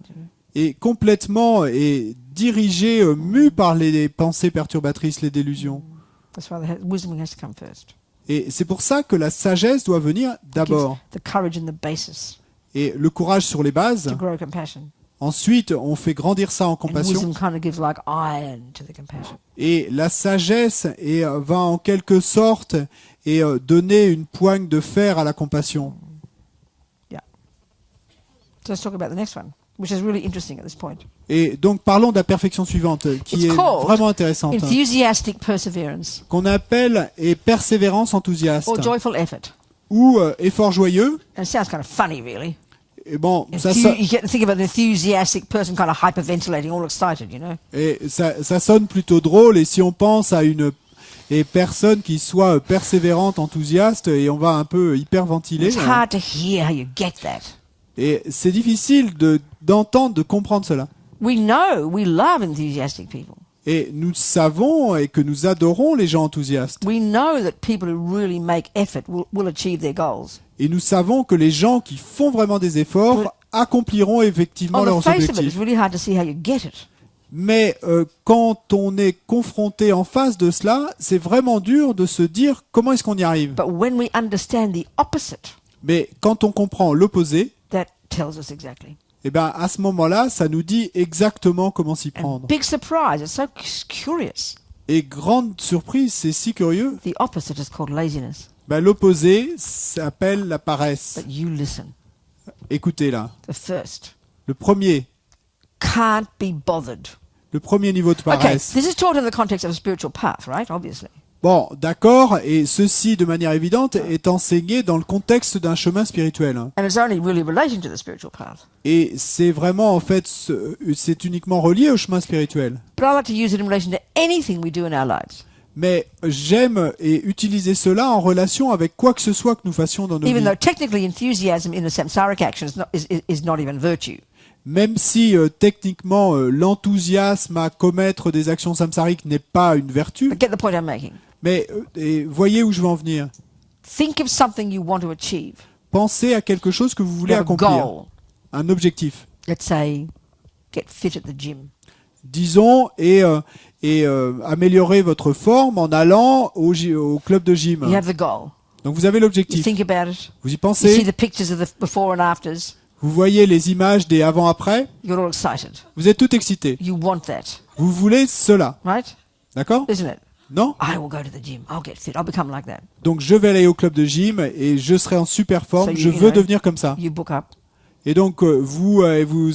et complètement dirigés, mus par les pensées perturbatrices, les délusions. That's why wisdom has to come first. Et c'est pour ça que la sagesse doit venir d'abord. The courage and the basis Et le courage sur les bases. to grow compassion. Ensuite, on fait grandir ça en And compassion. wisdom kind of gives like iron to the compassion. Et la sagesse va en quelque sorte donner une poigne de fer à la compassion. So let's talk about the next one, which is really interesting at this point. Et donc parlons de la perfection suivante, qui It's est called vraiment intéressante, Enthusiastic perseverance qu'on appelle persévérance enthousiaste, or joyful effort. ou effort joyeux. And it sounds kind of funny, really. Et bon, You get to think of an enthusiastic person kind of hyperventilating, all excited, you know. ça sonne plutôt drôle, et si on pense à une personne qui soit persévérante, enthousiaste, et on va un peu hyperventiler. It's hard to hear how you get that. Et c'est difficile d'entendre, de comprendre cela. We know we love enthusiastic people. Et nous savons et que nous adorons les gens enthousiastes. We know that people who really make effort will achieve their goals. Et nous savons que les gens qui font vraiment des efforts accompliront effectivement On the leurs face of it, it's objectifs. really hard to see how you get it. Mais quand on est confronté en face de cela, c'est vraiment dur de se dire comment est-ce qu'on y arrive. But when we understand the opposite, Mais quand on comprend l'opposé, that tells us exactly. eh ben à ce moment-là, ça nous dit exactement comment s'y And prendre. big surprise, it's so curious. Et grande surprise, c'est si curieux, The opposite is called laziness. ben, l'opposé s'appelle la paresse. But you listen. Écoutez là, The first, le premier niveau de Okay, paresse. this is taught in the context of a spiritual path, right? Obviously. Bon, d'accord, et ceci de manière évidente est enseigné dans le contexte d'un chemin spirituel. And it's only really relating to the spiritual path. Et c'est vraiment, en fait, c'est uniquement relié au chemin spirituel. But I like to use it in relation to anything we do in our lives. Mais j'aime utiliser cela en relation avec quoi que ce soit que nous fassions dans nos Even vies. though technically enthusiasm in a samsaric action is not even virtue. même si techniquement l'enthousiasme à commettre des actions samsariques n'est pas une vertu, But get the point I'm making. mais et voyez où je veux en venir. Think of something you want to achieve. Pensez à quelque chose que vous You voulez have a accomplir, goal. un objectif, Let's say, get fit at the gym. disons, et améliorer votre forme en allant au club de gym. You have the goal. Donc vous avez You l'objectif, think about it. vous y You see pensez, the pictures of the before and afters. vous voyez les images des avant-après, You're all excited. vous êtes tout excité. You want that, Vous voulez cela, right? d'accord? Isn't it? Non? I will go to the gym. I'll get fit. I'll become like that. Donc je vais aller au club de gym et je serai en super forme, So je you veux know, devenir comme ça. You book up. Et donc vous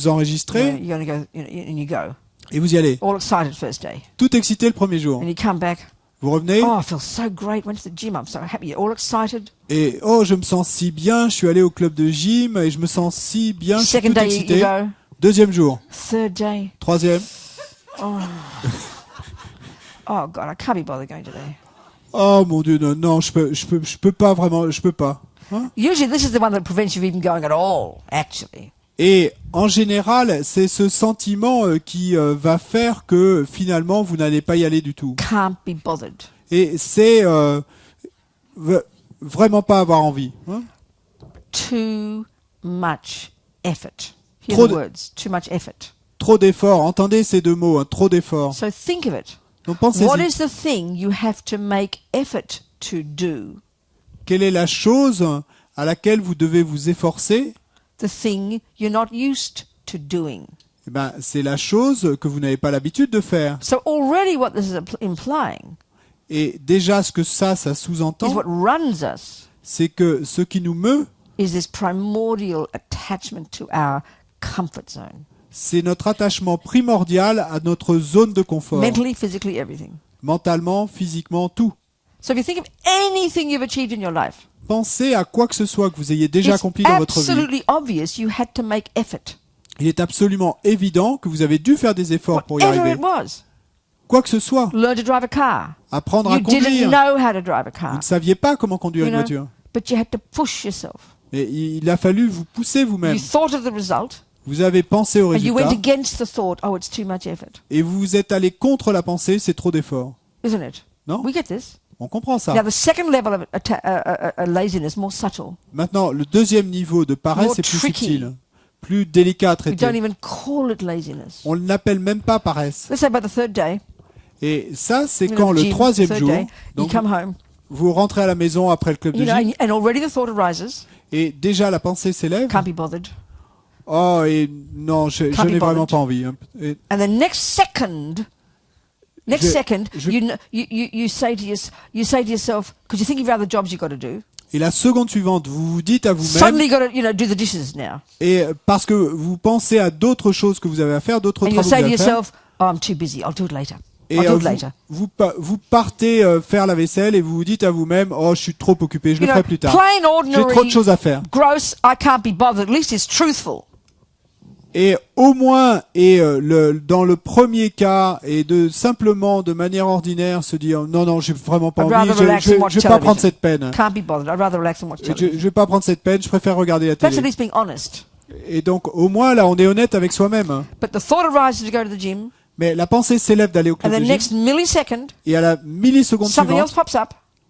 enregistrez You're going to go, and you go. et vous y allez. All excited first day. Tout excité le premier jour. And you come back. Vous revenez Oh, I feel so great. Went to the gym. I'm so happy. You're all excited. et oh, je me sens si bien, je suis allé au club de gym et je me sens si bien, je suis Second tout day, you excité. go. Deuxième jour, Third day. troisième. Oh, God, I can't be bothered going today. Oh mon Dieu, non, je peux pas vraiment, je peux pas. Hein? Usually, this is the one that prevents you even going at all, actually. Et en général, c'est ce sentiment qui va faire que finalement vous n'allez pas y aller du tout. Can't be bothered. Et c'est vraiment pas avoir envie. Hein? Too much effort. Hear Trop the de- words. Too much effort. Trop d'efforts, entendez ces deux mots, hein, trop d'efforts. So think of it. Donc What pensez-y, is the thing you have to make effort to do? quelle est la chose à laquelle vous devez vous efforcer? The thing you're not used to doing. Eh ben, c'est la chose que vous n'avez pas l'habitude de faire. So already what this is implying Et déjà, ce que ça is sous-entend, what runs us c'est que ce qui nous meut, is this primordial attachment to our comfort zone. c'est notre attachement primordial à notre zone de confort. Mentally, physically, everything. Mentalement, physiquement, tout. So if you think of anything you've achieved in your life, Pensez à quoi que ce soit que vous ayez déjà it's accompli dans votre vie. absolutely obvious you had to make effort. Il est absolument évident que vous avez dû faire des efforts pour y Whatever arriver. it was. Quoi que ce soit. Learn to drive a car. Apprendre à You didn't conduire. know how to drive a Vous car. ne saviez pas comment conduire You une know, voiture. but you had to push yourself. Et il a fallu vous pousser vous-même. You thought of the result, Vous avez pensé au and you went résultat against the thought, oh, it's too much effort. et vous vous êtes allé contre la pensée, c'est trop d'efforts. Isn't it? Non? We get this. On comprend ça. Now, the second level of laziness, more subtle. Maintenant, le deuxième niveau de paresse More est plus tricky. subtil, plus délicat à We don't traiter. even call it laziness. On ne l'appelle même pas paresse. Let's say by the third day, Et ça, c'est you quand know, the le gym, troisième third jour, day, you donc come home, vous rentrez à la maison après le club de you know, gym, and already the thought arises, et déjà la pensée s'élève. can't be bothered. Oh, et non, je Can't be n'ai vraiment bothered. pas envie. Hein. Et And the next second, Je- you say to yourself, because you think of other jobs you've got to do. Et la seconde suivante, vous vous dites à vous-même, Suddenly, you got to, do the dishes now, et parce que vous pensez à d'autres choses que vous avez à faire, d'autres and you'll travaux que say vous to avez à faire, yourself, "Oh, I'm too busy. I'll do it later. et I'll do it vous, later." vous partez faire la vaisselle et vous vous dites à vous-même, oh, je suis trop occupé, je le You ferai know, plus tard. plain J'ai trop de ordinary, choses à faire. gross. I can't be bothered. At least it's truthful. Et au moins, dans le premier cas, et simplement de manière ordinaire se dire, non, j'ai vraiment pas I'd envie, rather relax je and watch vais pas prendre television. cette peine. Can't be bothered. I'd rather relax and watch Je television. vais pas prendre cette peine, je préfère regarder la That's at télé. least being honest. Et donc, au moins, là, on est honnête avec soi-même. Hein. But the thought arises to go to the gym, Mais la pensée s'élève d'aller au and club the de gym, next millisecond, et à la milliseconde something else suivante, pops up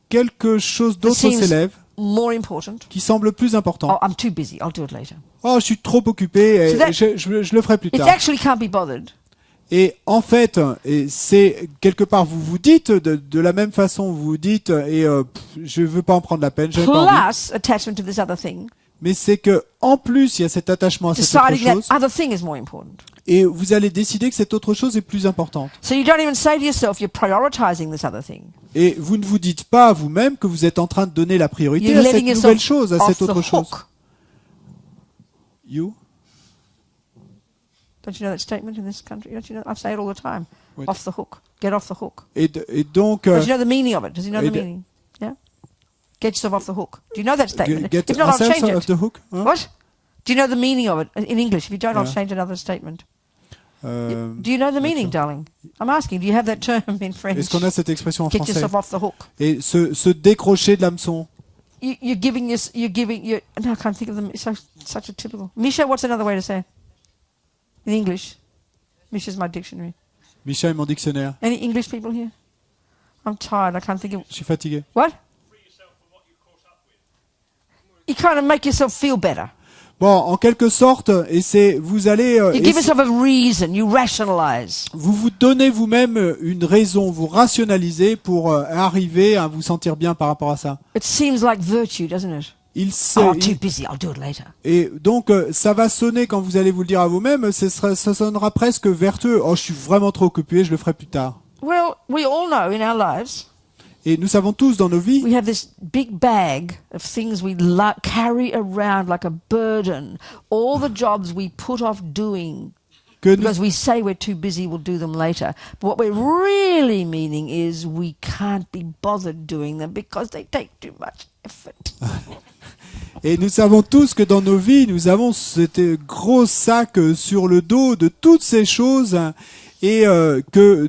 quelque chose that d'autre seems s'élève more important. qui semble plus important. Oh, I'm too busy. I'll do it later. Oh, je suis trop occupé, et So that- je le ferai plus It tard. actually can't be bothered. Et en fait, et c'est quelque part, vous vous dites de la même façon, vous vous dites, je veux pas en prendre la peine, j'ai pas envie. Plus attachment to this other thing, Mais c'est que en plus, il y a cet attachement à cette autre deciding chose, that other thing is more important. et vous allez décider que cette autre chose est plus importante. So you don't even say to yourself you're prioritizing this other thing. Et vous ne vous dites pas à vous-même que vous êtes en train de donner la priorité You're à cette letting nouvelle yourself chose, à off cette the autre chose. hook. You? Don't you know that statement in this country? Don't you know? I say it all the time. What? Off the hook. Get off the hook. Et donc, Does you know the meaning of it? Does he know the et de- meaning? Yeah. Get yourself off the hook. Do you know that statement? get If not, I'll ourselves change off it. the hook. Hein? What? Do you know the meaning of it in English? If you don't, I'll Yeah. change another statement. Euh, Do you know the meaning, darling? I'm asking. Do you have that term in French? Est-ce qu'on a cette expression en Get français? yourself off the hook. Et se décrocher de l'hameçon. You're giving. No, I can't think of them. It's such a typical. Misha, what's another way to say it? In English. Misha's my dictionary. Micha est mon dictionnaire. Any English people here? I'm tired. I can't think of... Je suis fatigué. What? You kind of make yourself feel better. Bon, en quelque sorte, et c'est, vous allez, You give yourself a reason. You rationalize. vous vous donnez vous-même une raison, vous rationalisez pour arriver à vous sentir bien par rapport à ça. It seems like virtue, doesn't it? Oh, too busy. I'll do it later. Et donc, ça va sonner quand vous allez vous le dire à vous-même, ça sonnera presque vertueux. Oh, je suis vraiment trop occupé, je le ferai plus tard. Well, we all know in our lives Et nous savons tous dans nos vies we have this big bag of things we carry around like a burden. All the jobs we put off doing que nous, because we say we're too busy, we'll do them later. But what we're really meaning is we can't be bothered doing them because they take too much effort. et nous savons tous que dans nos vies, nous avons cet gros sac sur le dos de toutes ces choses et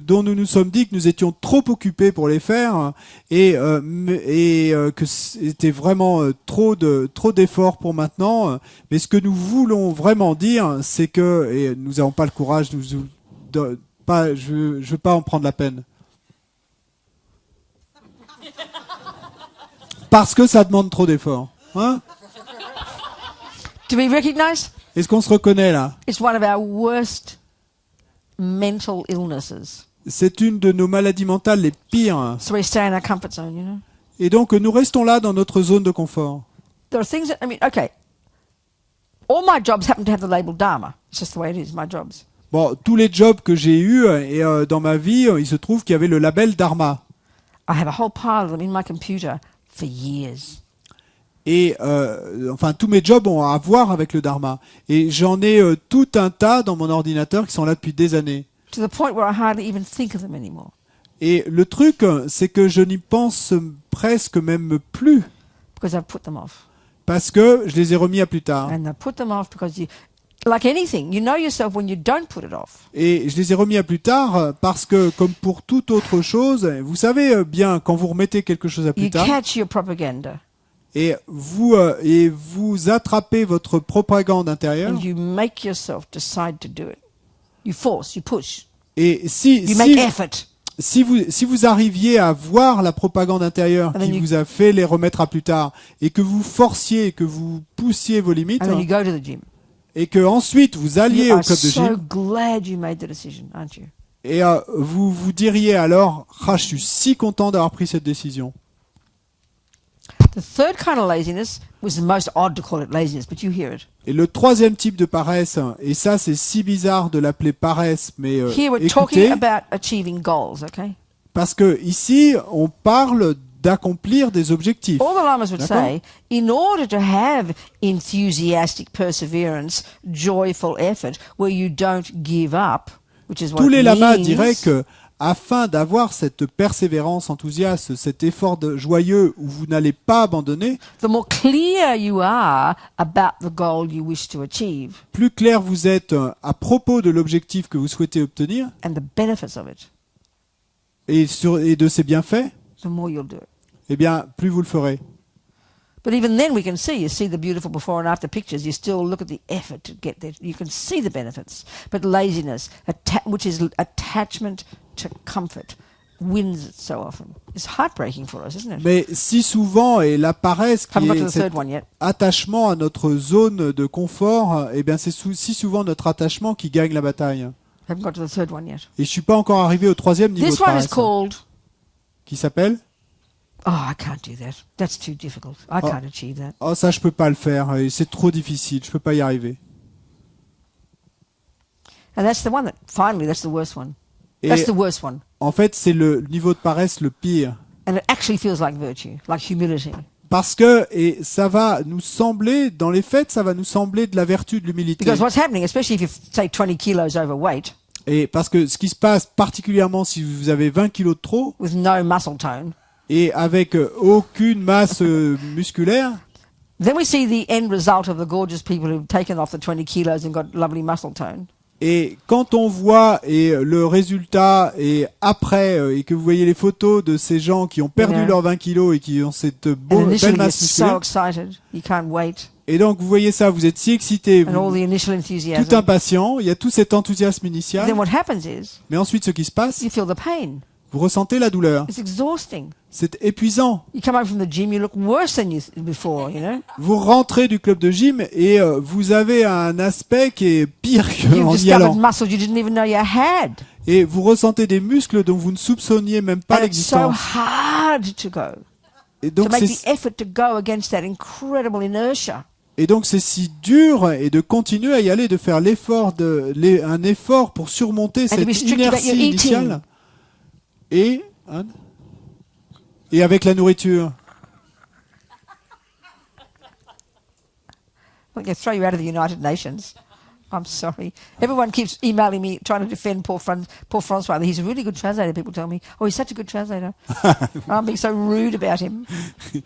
dont nous nous sommes dit que nous étions trop occupés pour les faire et que c'était vraiment trop d'efforts pour maintenant. Mais ce que nous voulons vraiment dire, c'est que et nous n'avons pas le courage, je veux pas en prendre la peine. Parce que ça demande trop d'efforts. Hein? Do we recognize? Est-ce qu'on se reconnaît là? It's one of our worst mental illnesses. C'est une de nos maladies mentales les pires. So we stay in our comfort zone, you know. Et donc nous restons là dans notre zone de confort. There are things that, I mean, okay. All my jobs happen to have the label Dharma. It's just the way it is, my jobs. Bon, tous les jobs que j'ai eus et dans ma vie, il se trouve qu'il y avait le label Dharma. I have a whole pile of them in my computer for years. Et enfin, tous mes jobs ont à voir avec le Dharma. Et j'en ai tout un tas dans mon ordinateur qui sont là depuis des années. To the point where I hardly even think of them anymore. Et le truc, c'est que je n'y pense presque même plus. Because I've put them off. Parce que je les ai remis à plus tard. And I put them off because you, like anything, you know yourself when you don't put it off. Et je les ai remis à plus tard parce que, comme pour toute autre chose, vous savez bien, quand vous remettez quelque chose à plus You tard, catch your propaganda et vous attrapez votre propagande intérieure, and you make yourself decide to do it. You force, you push, et you make effort. si vous arriviez à voir la propagande intérieure And qui then vous a fait les remettre à plus tard, et que vous forciez, que vous poussiez vos limites, And then you go to the gym. et que ensuite vous alliez You au are club de so gym, glad you made the decision, aren't you? et vous vous diriez alors, ah, je suis si content d'avoir pris cette décision. The third kind of laziness was the most odd to call it laziness, but you hear it. Et le troisième type de paresse, et ça c'est si bizarre de l'appeler paresse, mais Here we're écoutez, talking about achieving goals, okay? parce que ici on parle d'accomplir des objectifs. All the lamas would D'accord. say, in order to have enthusiastic perseverance, joyful effort, where you don't give up, which is what Tous les it lamas means, diraient que afin d'avoir cette persévérance enthousiaste, cet effort joyeux où vous n'allez pas abandonner, the more clear you are about the goal you wish to achieve plus clair vous êtes à propos de l'objectif que vous souhaitez obtenir and the benefits of it, et de ses bienfaits, the more you'll do it. eh bien, plus vous le ferez. But even then we can see, you see the beautiful before and after pictures, you still look at the effort to get there. You can see the benefits. But laziness, which is attachment to comfort, wins it so often. It's heartbreaking for us, isn't it? Mais si souvent, et la paresse qui Haven't got to est the cet third one yet. attachement à notre zone de confort, eh bien, c'est si souvent notre attachement qui gagne la bataille. Haven't got to the third one yet. Et je suis pas encore arrivé au troisième niveau This de one is paresse, called, qui s'appelle oh, I can't do that. That's too difficult. I can't achieve that. oh, ça je peux pas le faire, et c'est trop difficile, je peux pas y arriver. And that's the one that, finally, that's the worst one. Et That's the worst one. en fait, c'est le niveau de paresse le pire. And it actually feels like virtue, like humility. Parce que, et ça va nous sembler, dans les faits, ça va nous sembler de la vertu, de l'humilité. Because what's happening, especially if you're, say, 20 kilos overweight Et parce que ce qui se passe, particulièrement si vous avez 20 kilos de trop, with no muscle tone, et avec aucune masse musculaire, then we see the end result of the gorgeous people who've taken off the 20 kilos and got lovely muscle tone. et quand on voit le résultat, et après, et que vous voyez les photos de ces gens qui ont perdu Yeah. leurs 20 kilos et qui ont cette And belle initially you're masse so musculaire, excited, you can't wait. Et donc, vous voyez ça, vous êtes si excité, and all vous, the initial tout enthusiasm. impatient, il y a tout cet enthousiasme initial, Then what happens is mais ensuite, ce qui se passe, you feel the pain. vous ressentez la douleur. It's exhausting. C'est épuisant. You come home from the gym, you look worse than you before, you know. Vous rentrez du club de gym et vous avez un aspect qui est pire You've qu'en y discovered allant. muscles you didn't even know you had. Et vous ressentez des muscles dont vous ne soupçonniez même pas And it's so l'existence. hard to go. Et To donc, make c'est the effort to go against that incredible inertia. et donc c'est si dur et de continuer à y aller, de faire un effort pour surmonter to cette be strict about your inertie eating. initiale. Et, Anne et avec la nourriture. I'm going to throw you out of the United Nations. I'm sorry. Everyone keeps emailing me trying to defend Paul Francois. He's a really good translator, people tell me. Oh, he's such a good translator. I'm being so rude about him.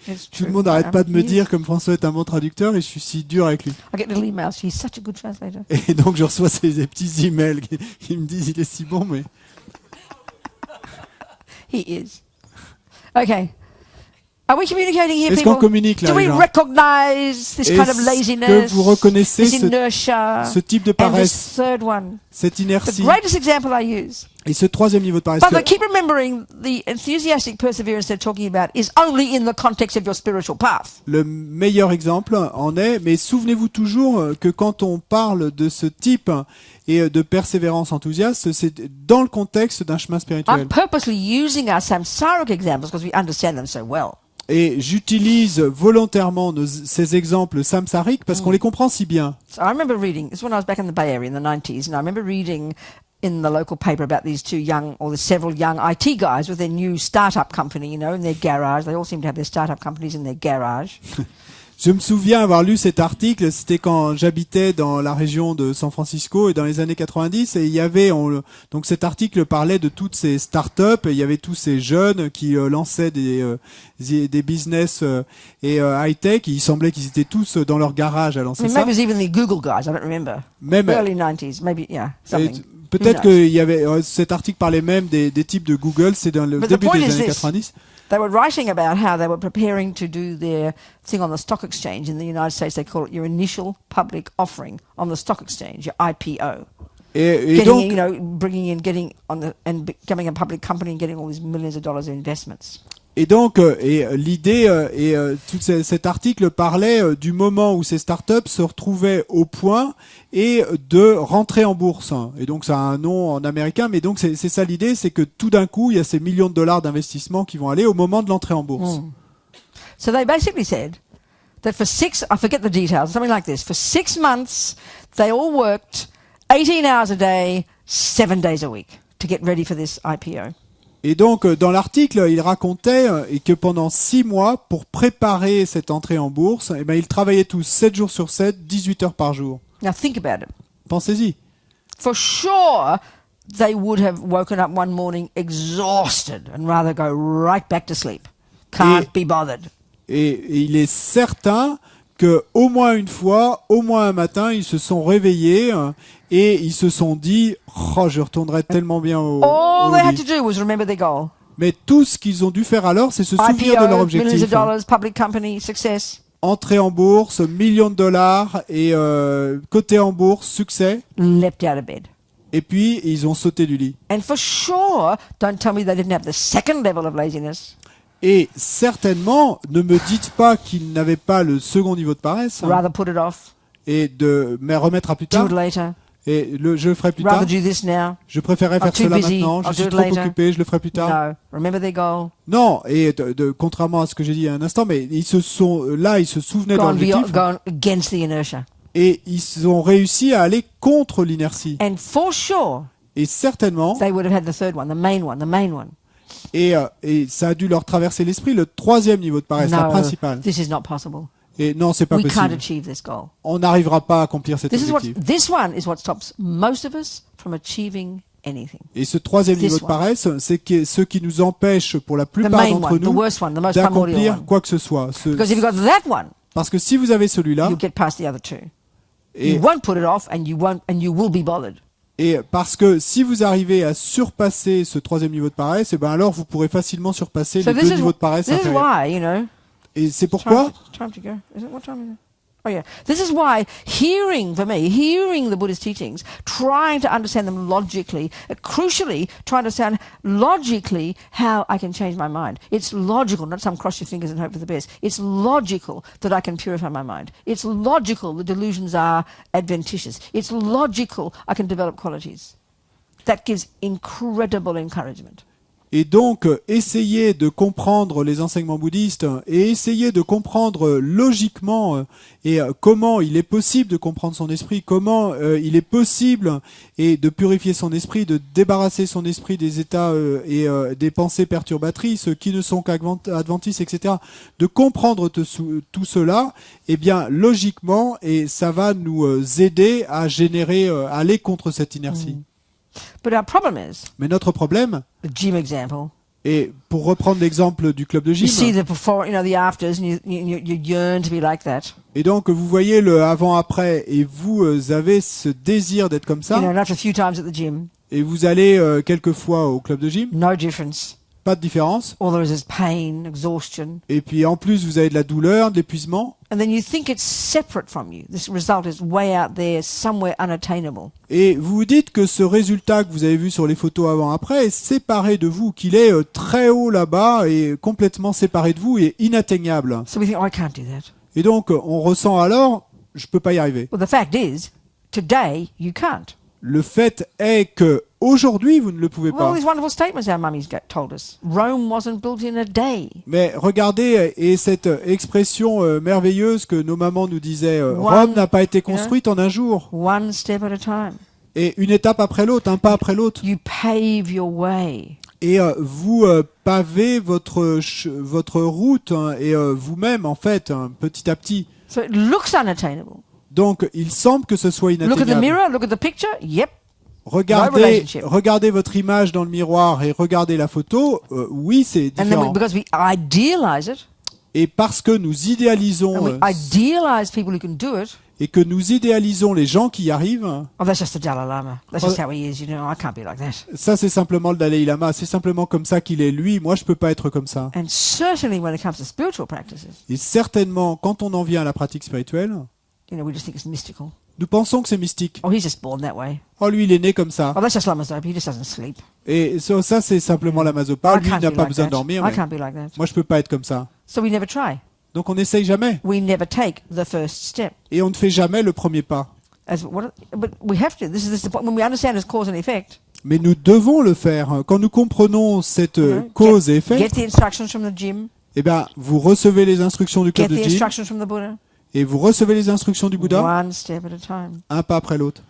It's Tout le true. monde n'arrête pas de me He is. dire comme François est un bon traducteur et je suis si dur avec lui. I get little emails. He's such a good translator. Et donc je reçois ces petits emails qui me disent il est si bon, mais He is. Okay. Are we communicating here, est-ce qu'on people? communique là, Do we les gens? recognize this kind of Est-ce laziness, que vous reconnaissez this inertia, ce type de and paresse, this third one? cette The inertie greatest example I use. et ce troisième niveau de paresse? But keep remembering the enthusiastic perseverance they're talking about is only in the context of your spiritual path. Le meilleur exemple en est, mais souvenez-vous toujours que quand on parle de ce type et de persévérance enthousiaste, c'est dans le contexte d'un chemin spirituel. I'm purposely using our samsaric examples because we understand them so well. Et j'utilise volontairement ces exemples samsariques parce qu'on les comprend si bien. So I remember reading, this is when I was back in the Bay Area in the 90s, and I remember reading in the local paper about these several young IT guys with their new startup company, you know, in their garage. They all seem to have their startup companies in their garage. Je me souviens avoir lu cet article, c'était quand j'habitais dans la région de San Francisco et dans les années 90, et il y avait, donc cet article parlait de toutes ces startups, et il y avait tous ces jeunes qui lançaient des business et high-tech, il semblait qu'ils étaient tous dans leur garage à I lancer mean, ça. maybe it was even the Google guys, I don't remember. Même, Early 90s, maybe, yeah, something. peut-être Who knows? qu'il y avait, cet article parlait même des types de Google, c'est dans le But the début point des is années this. 90. They were writing about how they were preparing to do their thing on the stock exchange. In the United States, they call it your initial public offering on the stock exchange, your IPO. Et Getting, donc, you know, bringing in, getting on the, and becoming a public company and getting all these millions of dollars in investments. l'idée tout cet article parlait du moment où ces startups se retrouvaient au point et de rentrer en bourse. Et donc ça a un nom en américain, mais donc c'est ça l'idée, c'est que tout d'un coup il y a ces millions de dollars d'investissement qui vont aller au moment de l'entrée en bourse. So they basically said that for I forget the details, something like this, for 6 months they all worked 18 hours a day, 7 days a week to get ready for this IPO. Et donc, dans l'article, il racontait que pendant 6 mois, pour préparer cette entrée en bourse, eh ben, ils travaillaient tous 7 jours sur 7, 18 heures par jour. Now think about it. Pensez-y. For sure, they would have woken up one morning exhausted and rather go right back to sleep. Can't be bothered. Et il est certain que au moins une fois, au moins un matin, ils se sont réveillés et ils se sont dit « Oh, je retournerai tellement bien au All they had lit. to do was remember their goal. » Mais tout ce qu'ils ont dû faire alors, c'est se souvenir de leur IPO, millions of objectif. dollars, public company, success. Entrée en bourse, millions de dollars et côté en bourse, succès. Leapt out of bed. Et puis, ils ont sauté du lit. And for sure, don't tell me they didn't have the second level of laziness. Et certainement, ne me dites pas qu'ils n'avaient pas le second niveau de paresse Rather put it off, et de me remettre à plus do tard. it later, Et je le ferai plus tard. rather do this now. Je préférerais faire too cela busy, maintenant. Je I'll suis do it trop later. occupé. Je le ferai plus tard. No, remember their goal. Non. Et contrairement à ce que j'ai dit il y a un instant, mais ils se souvenaient de Go, leur objectif go against the inertia. et ils ont réussi à aller contre l'inertie. And for sure, Et certainement, they would have had the third one, the main one. et ça a dû leur traverser l'esprit, le troisième niveau de paresse, la No, principale. this is not possible. Et non, c'est pas We can't possible. achieve this goal. On n'arrivera pas à accomplir cet This objectif. one is what stops most of us from achieving anything. Et ce troisième This niveau de one. paresse, c'est ce qui nous empêche, pour la The plupart main d'entre one, the nous, worst one, the most primordial d'accomplir one. quoi que ce soit. Because if you've got that one, Parce que si vous avez celui-là, you'll get past the other two. et, You won't put it off, and you will be bothered. et parce que si vous arrivez à surpasser ce troisième niveau de paresse, et ben alors vous pourrez facilement surpasser So les deux niveaux de paresse this is inférieurs. why, you know. Et c'est pourquoi Time to go. Is it what time is it? Oh yeah. This is why hearing the Buddhist teachings, trying to understand them logically, crucially trying to understand logically how I can change my mind. It's logical, not some cross your fingers and hope for the best. It's logical that I can purify my mind. It's logical the delusions are adventitious. It's logical I can develop qualities. That gives incredible encouragement. Et donc, essayer de comprendre les enseignements bouddhistes et essayer de comprendre logiquement comment il est possible de comprendre son esprit, comment il est possible de purifier son esprit, de débarrasser son esprit des états et des pensées perturbatrices qui ne sont qu'adventistes, etc. De comprendre tout cela, eh bien, logiquement, et ça va nous aider à générer, à aller contre cette inertie. But our problem is, Mais notre problème, the gym example, et pour reprendre l'exemple du club de you see gym, the before, the afters, and you yearn to be like that. et donc vous voyez le avant-après, et vous avez ce désir d'être comme ça, And after a few times at the gym, et vous allez quelques fois au club de gym, no difference. pas de différence, All there is pain, exhaustion. et puis en plus vous avez de la douleur, de l'épuisement, And then you think it's separate from you. This result is way out there, somewhere unattainable. et vous vous dites que ce résultat que vous avez vu sur les photos avant-après est séparé de vous, qu'il est très haut là-bas et complètement séparé de vous et inatteignable. So we think, oh, I can't do that. Et donc on ressent alors, je peux pas y arriver. Well, the fact is, today you can't. Le fait est que aujourd'hui vous ne le pouvez Well, all pas. these wonderful statements our mummies told us. Rome wasn't built in a day. Mais regardez, et cette expression merveilleuse que nos mamans nous disaient, One, Rome n'a pas été construite en un jour. One step at a time. Et une étape après l'autre, un pas après l'autre. You pave your way. Et vous pavez votre route et vous-même, en fait, petit à petit. So it looks unattainable. Donc, il semble que ce soit Look at the inatteignable. mirror, look at the picture. Yep. No Regardez, relationship. regardez votre image dans le miroir et regardez la photo. Oui, c'est And then différent. because we idealize it, Et parce que nous idéalisons and we idealize people who can do it, et que nous idéalisons les gens qui y arrivent, oh, that's just the Dalai Lama. That's just how he is. I can't be like that. ça c'est simplement le Dalai Lama. C'est simplement comme ça qu'il est lui. Moi, je peux pas être comme ça. And certainly when it comes to spiritual practices, Et certainement, quand on en vient à la pratique spirituelle, we just think it's mystical. nous pensons que c'est mystique. Oh, he's just born that way. Oh, lui, il est né comme ça. Oh, that's just Lama Zopa. He just doesn't sleep. Et ça c'est simplement la mazopa. I Lui, il can't n'a be pas like besoin that. de dormir. I Mais can't be like that. moi, je peux pas être comme ça. So we never try. Donc, on n'essaye jamais. We never take the first step. Et on ne fait jamais le premier pas. But we have to. This is the point. When we understand this cause and effect, Mais nous devons le faire. Quand nous comprenons cette know, cause et effet, get the instructions from the gym, eh ben, vous recevez les instructions du get club de the gym instructions from the Buddha, et vous recevez les instructions du Bouddha, one step at a time. un pas après l'autre.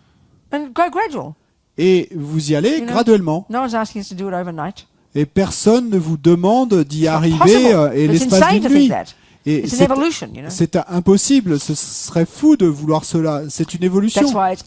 And go gradual. Et vous y allez You know, graduellement. No one's asking us to do it overnight. Et personne ne vous demande d'y It's arriver impossible. et It's l'espace insane d'une to think nuit. that. Et It's an c'est evolution, c'est impossible. Ce serait fou de vouloir cela. C'est une évolution. That's why it's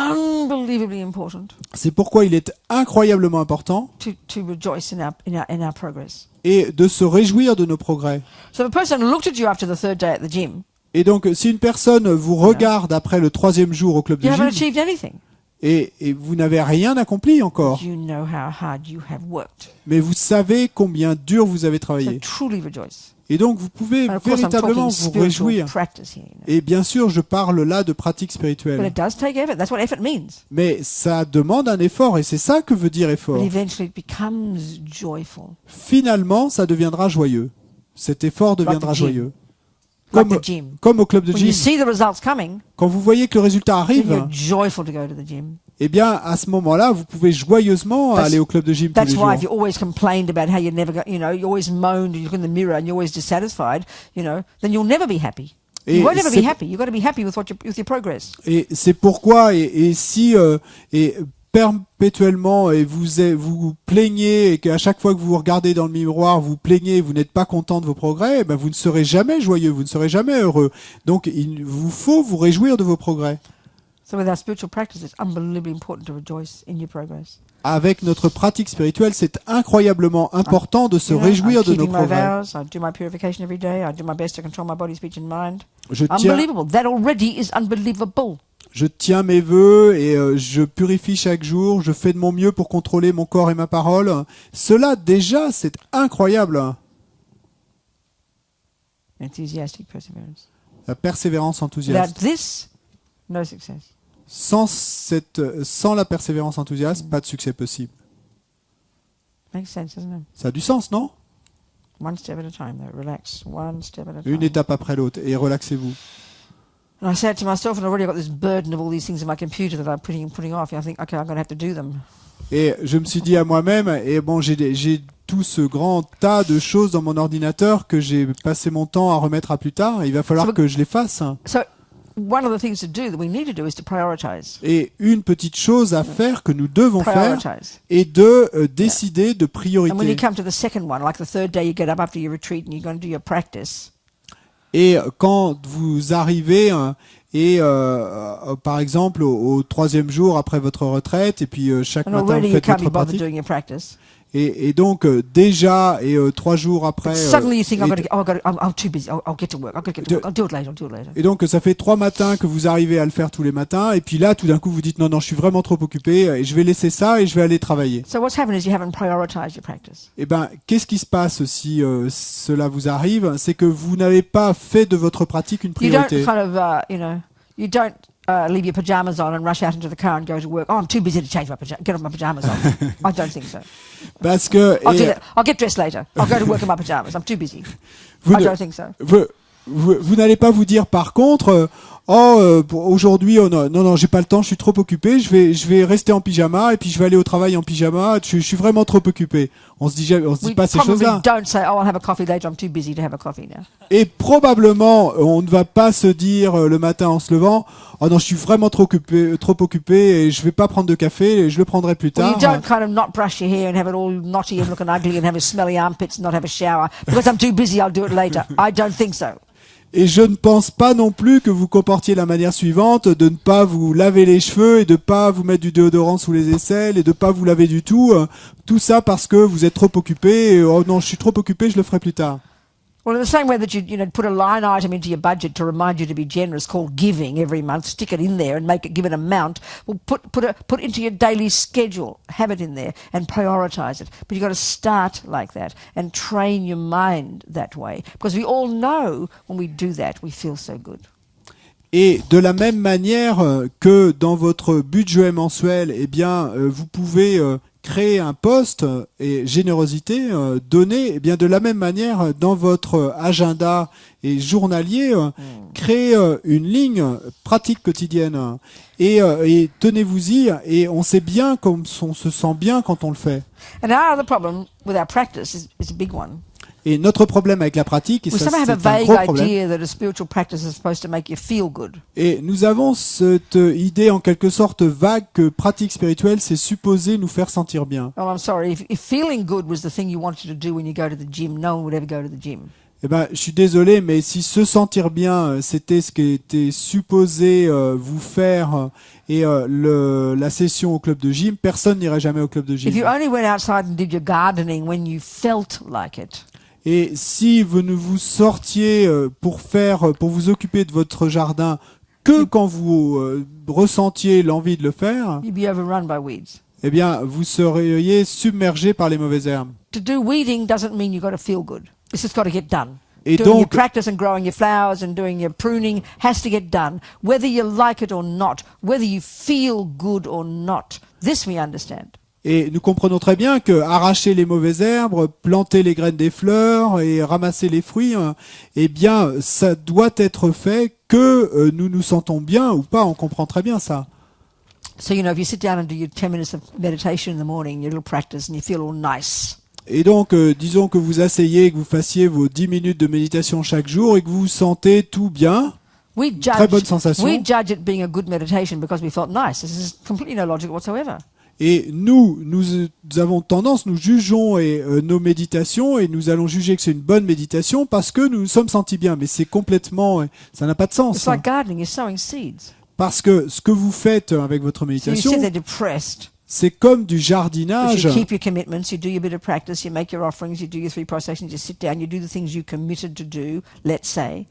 unbelievably important C'est pourquoi il est incroyablement important to rejoice in our progress. et de se réjouir de nos progrès. So if a person looked at you after the third day at the gym, Et donc, si une personne vous regarde après le 3e jour au club de you haven't gym achieved anything. et vous n'avez rien accompli encore, You know how hard you have worked. mais vous savez combien dur vous avez So travaillé. truly rejoice. Et donc, vous pouvez And of course, I'm véritablement talking vous spiritual réjouir. practice here. Et bien sûr, je parle là de pratique But spirituelle. it does take effort. That's what effort means. Mais ça demande un effort, et c'est ça que veut dire effort. But eventually it becomes joyful. Finalement, ça deviendra joyeux. Cet effort deviendra Like the gym. joyeux. Like Comme, the gym. comme au club de When you gym. see the results coming, Quand vous voyez que le résultat then arrive, you're joyful to go to the gym. eh bien, à ce moment-là, vous pouvez joyeusement That's- aller au club de gym tous That's les jours. why if you always complained about how you never got, you always moaned, you look in the mirror and you're always dissatisfied, then you'll never be happy. Et You won't ever c'est- be happy. You've got to be happy with with your progress. Et c'est pourquoi, et si perpétuellement et vous plaignez et qu'à chaque fois que vous vous regardez dans le miroir, vous plaignez, vous n'êtes pas content de vos progrès, eh ben vous ne serez jamais joyeux, vous ne serez jamais heureux. Donc il vous faut vous réjouir de vos progrès. So with our spiritual practice, it's unbelievably important to rejoice in your progress. Avec notre pratique spirituelle, c'est incroyablement important de se You know, réjouir I'm de nos keeping my progrès. vows. I do my purification every day. I do my best to control my body, speech, and mind. Je tiens, Unbelievable. That already is unbelievable. je tiens mes vœux et je purifie chaque jour. Je fais de mon mieux pour contrôler mon corps et ma parole. Cela déjà, c'est incroyable. Enthusiastic perseverance. La persévérance Without enthousiaste. this, no success. Sans la persévérance enthousiaste, pas de succès possible. Makes sense, doesn't it? Ça a du sens, non? One step at a time, though. Relax. One step at a Une time. étape après l'autre, et relaxez-vous. And I said to myself, and already I've got this burden of all these things in my computer that I'm putting off. I think, okay, I'm going to have to do them. Et je me suis dit à moi-même, et bon, j'ai tout ce grand tas de choses dans mon ordinateur que j'ai passé mon temps à remettre à plus tard. Il va falloir que je les fasse. So one of the things to do that we need to do is to prioritize. Et une petite chose à faire que nous devons faire Prioritize. est de décider de And when you priorité. come to the second one, like the third day you get up after your retreat and you're going to do your practice, Et quand vous arrivez par exemple au troisième jour après votre retraite, et puis chaque and matin already vous you faites can't be votre bothered pratique, doing your practice. et donc déjà 3 jours après, Suddenly you think, et- I'm too busy. I'm too busy. I'll get to work. I'll do it later. I'll do it later. Et donc ça fait 3 matins que vous arrivez à le faire tous les matins, et puis là tout d'un coup vous dites non, je suis vraiment trop occupé, et je vais laisser ça et je vais aller travailler. So what's happened is you haven't prioritized your practice. Eh ben, qu'est-ce qui se passe si cela vous arrive? C'est que vous n'avez pas fait de votre pratique une You don't priorité. kind of, you don't leave your pajamas on and rush out into the car and go to work. Oh, I'm too busy to change my get off my pajamas on. I don't think so. Parce que I'll do et that. I'll get dressed later. I'll go to work in my pajamas. I'm too busy. vous, I ne- don't think so. vous n'allez pas vous dire par contre, pour aujourd'hui, non, j'ai pas le temps, je suis trop occupé, je vais rester en pyjama et puis je vais aller au travail en pyjama. Je suis vraiment trop occupé. On se dit We pas ces probably choses-là. don't say, oh, I'll have a coffee later. I'm too busy to have a coffee now. Et probablement, on ne va pas se dire le matin en se levant, oh non, je suis vraiment trop occupé et je vais pas prendre de café, et je le prendrai plus Well, tard. you don't kind of not brush your hair and have it all knotty and looking ugly and have a smelly armpits and not have a shower because I'm too busy. I'll do it later. I don't think so. Et je ne pense pas non plus que vous comportiez de la manière suivante, de ne pas vous laver les cheveux et de pas vous mettre du déodorant sous les aisselles et de pas vous laver du tout. Tout ça parce que vous êtes trop occupé. Et, oh non, je suis trop occupé, je le ferai plus tard. Well, in the same way that you put a line item into your budget to remind you to be generous, called giving every month, stick it in there and give it an amount. Well, put into your daily schedule, have it in there and prioritize it. But you've got to start like that and train your mind that way, because we all know when we do that, we feel so good. Et de la même manière que dans votre budget mensuel, eh bien, vous pouvez créer un poste et générosité donner, eh bien, de la même manière dans votre agenda et journalier, créer une ligne pratique quotidienne et tenez-vous-y, et on sait bien comme on se sent bien quand on le fait. And our other problem with our practice is a big one. Et notre problème avec la pratique, et We ça somehow have c'est a un vague gros problème, idea that a spiritual practice is supposed to make you feel good. et nous avons cette idée en quelque sorte vague que pratique spirituelle, c'est supposé nous faire sentir bien. Oh, I'm sorry. If feeling good was the thing you wanted to do when you go to the gym, no one would ever go to the gym. Eh ben, je suis désolé, mais si se sentir bien, c'était ce qui était supposé vous faire la session au club de gym, personne n'irait jamais au club de If you gym. only went outside and did your gardening when you felt like it, Et si vous ne vous sortiez pour vous occuper de votre jardin que quand vous ressentiez l'envie de le faire, you'd be overrun by weeds. eh bien, vous seriez submergé par les mauvaises herbes. To do weeding doesn't mean you've got to feel good. It's just got to get done. Et Doing your donc, practice and growing your flowers and doing your pruning has to get done, whether you like it or not, whether you feel good or not. This we understand. et nous comprenons très bien que arracher les mauvaises herbes, planter les graines des fleurs et ramasser les fruits, eh bien, ça doit être fait que nous nous sentons bien ou pas. On comprend très bien ça. So, if you sit down and do your 10 minutes of meditation in the morning, your little practice, and you feel all nice, Et donc, disons que vous asseyez, que vous fassiez vos 10 minutes de méditation chaque jour et que vous vous sentez tout bien, très bonne sensation. we judge it being a good meditation because we felt nice. This is completely no logic whatsoever. Et nous avons tendance, nous jugeons nos méditations et nous allons juger que c'est une bonne méditation parce que nous nous sommes sentis bien. Mais c'est complètement, ça n'a pas de sens. It's like gardening, you're sowing seeds. Parce que ce que vous faites avec votre So you méditation, sit there depressed, c'est comme du but jardinage. you keep your commitments, you do your bit of practice, you make your offerings, you do your 3 processions, you sit down, you do the things you committed to do, let's say.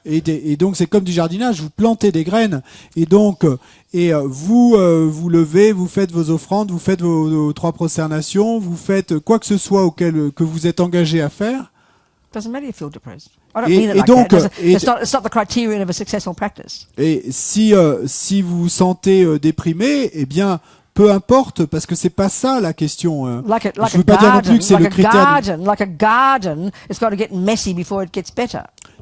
Et donc c'est comme du jardinage, vous plantez des graines et donc vous levez, vous faites vos offrandes, vous faites vos 3 prosternations, vous faites quoi que ce soit que vous êtes engagé à faire. Doesn't matter if you feel depressed. I don't Et- mean it et like donc, that. et- It's not the criterion of a successful practice. Et si vous vous sentez déprimé, eh bien, peu importe, parce que c'est pas ça la question. Je veux pas dire non plus que c'est le critère. Like a garden, it's got to get messy before it gets better.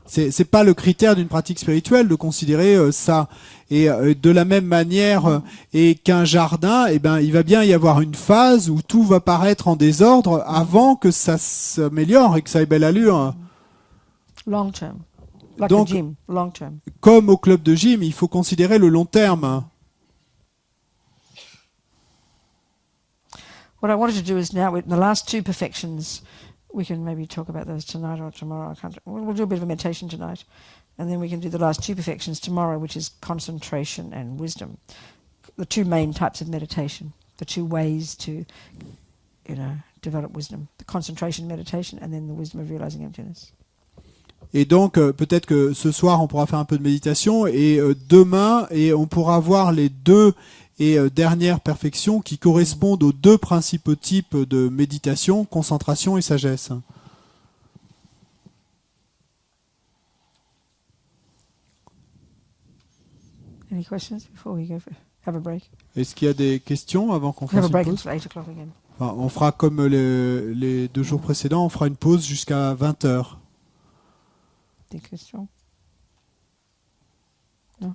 C'est pas le critère d'une pratique spirituelle de considérer ça. Et de la même manière, et qu'un jardin, eh ben, il va bien y avoir une phase où tout va paraître en désordre avant que ça s'améliore et que ça ait belle allure. Long term. Like Donc- a gym, long term. Comme au club de gym, il faut considérer le long terme. What I wanted to do is now, with the last two perfections, we can maybe talk about those tonight or tomorrow. I can't. We'll do a bit of a meditation tonight, and then we can do the last two perfections tomorrow, which is concentration and wisdom. The two main types of meditation, the two ways to, develop wisdom: the concentration meditation, and then the wisdom of realizing emptiness. Et donc, peut-être que ce soir, on pourra faire un peu de méditation, et demain, et on pourra voir les deux et dernières perfections qui correspondent aux deux principaux types de méditation, concentration et sagesse. Any questions before we go have a break? Est-ce qu'il y a des questions avant qu'on Have fasse a une break pause? until 8 o'clock again. Enfin, on fera comme les 2 jours précédents, on fera une pause jusqu'à 20h. Des questions? No?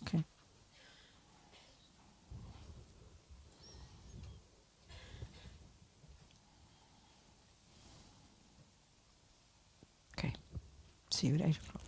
Okay. Okay. See you at 8 o'clock.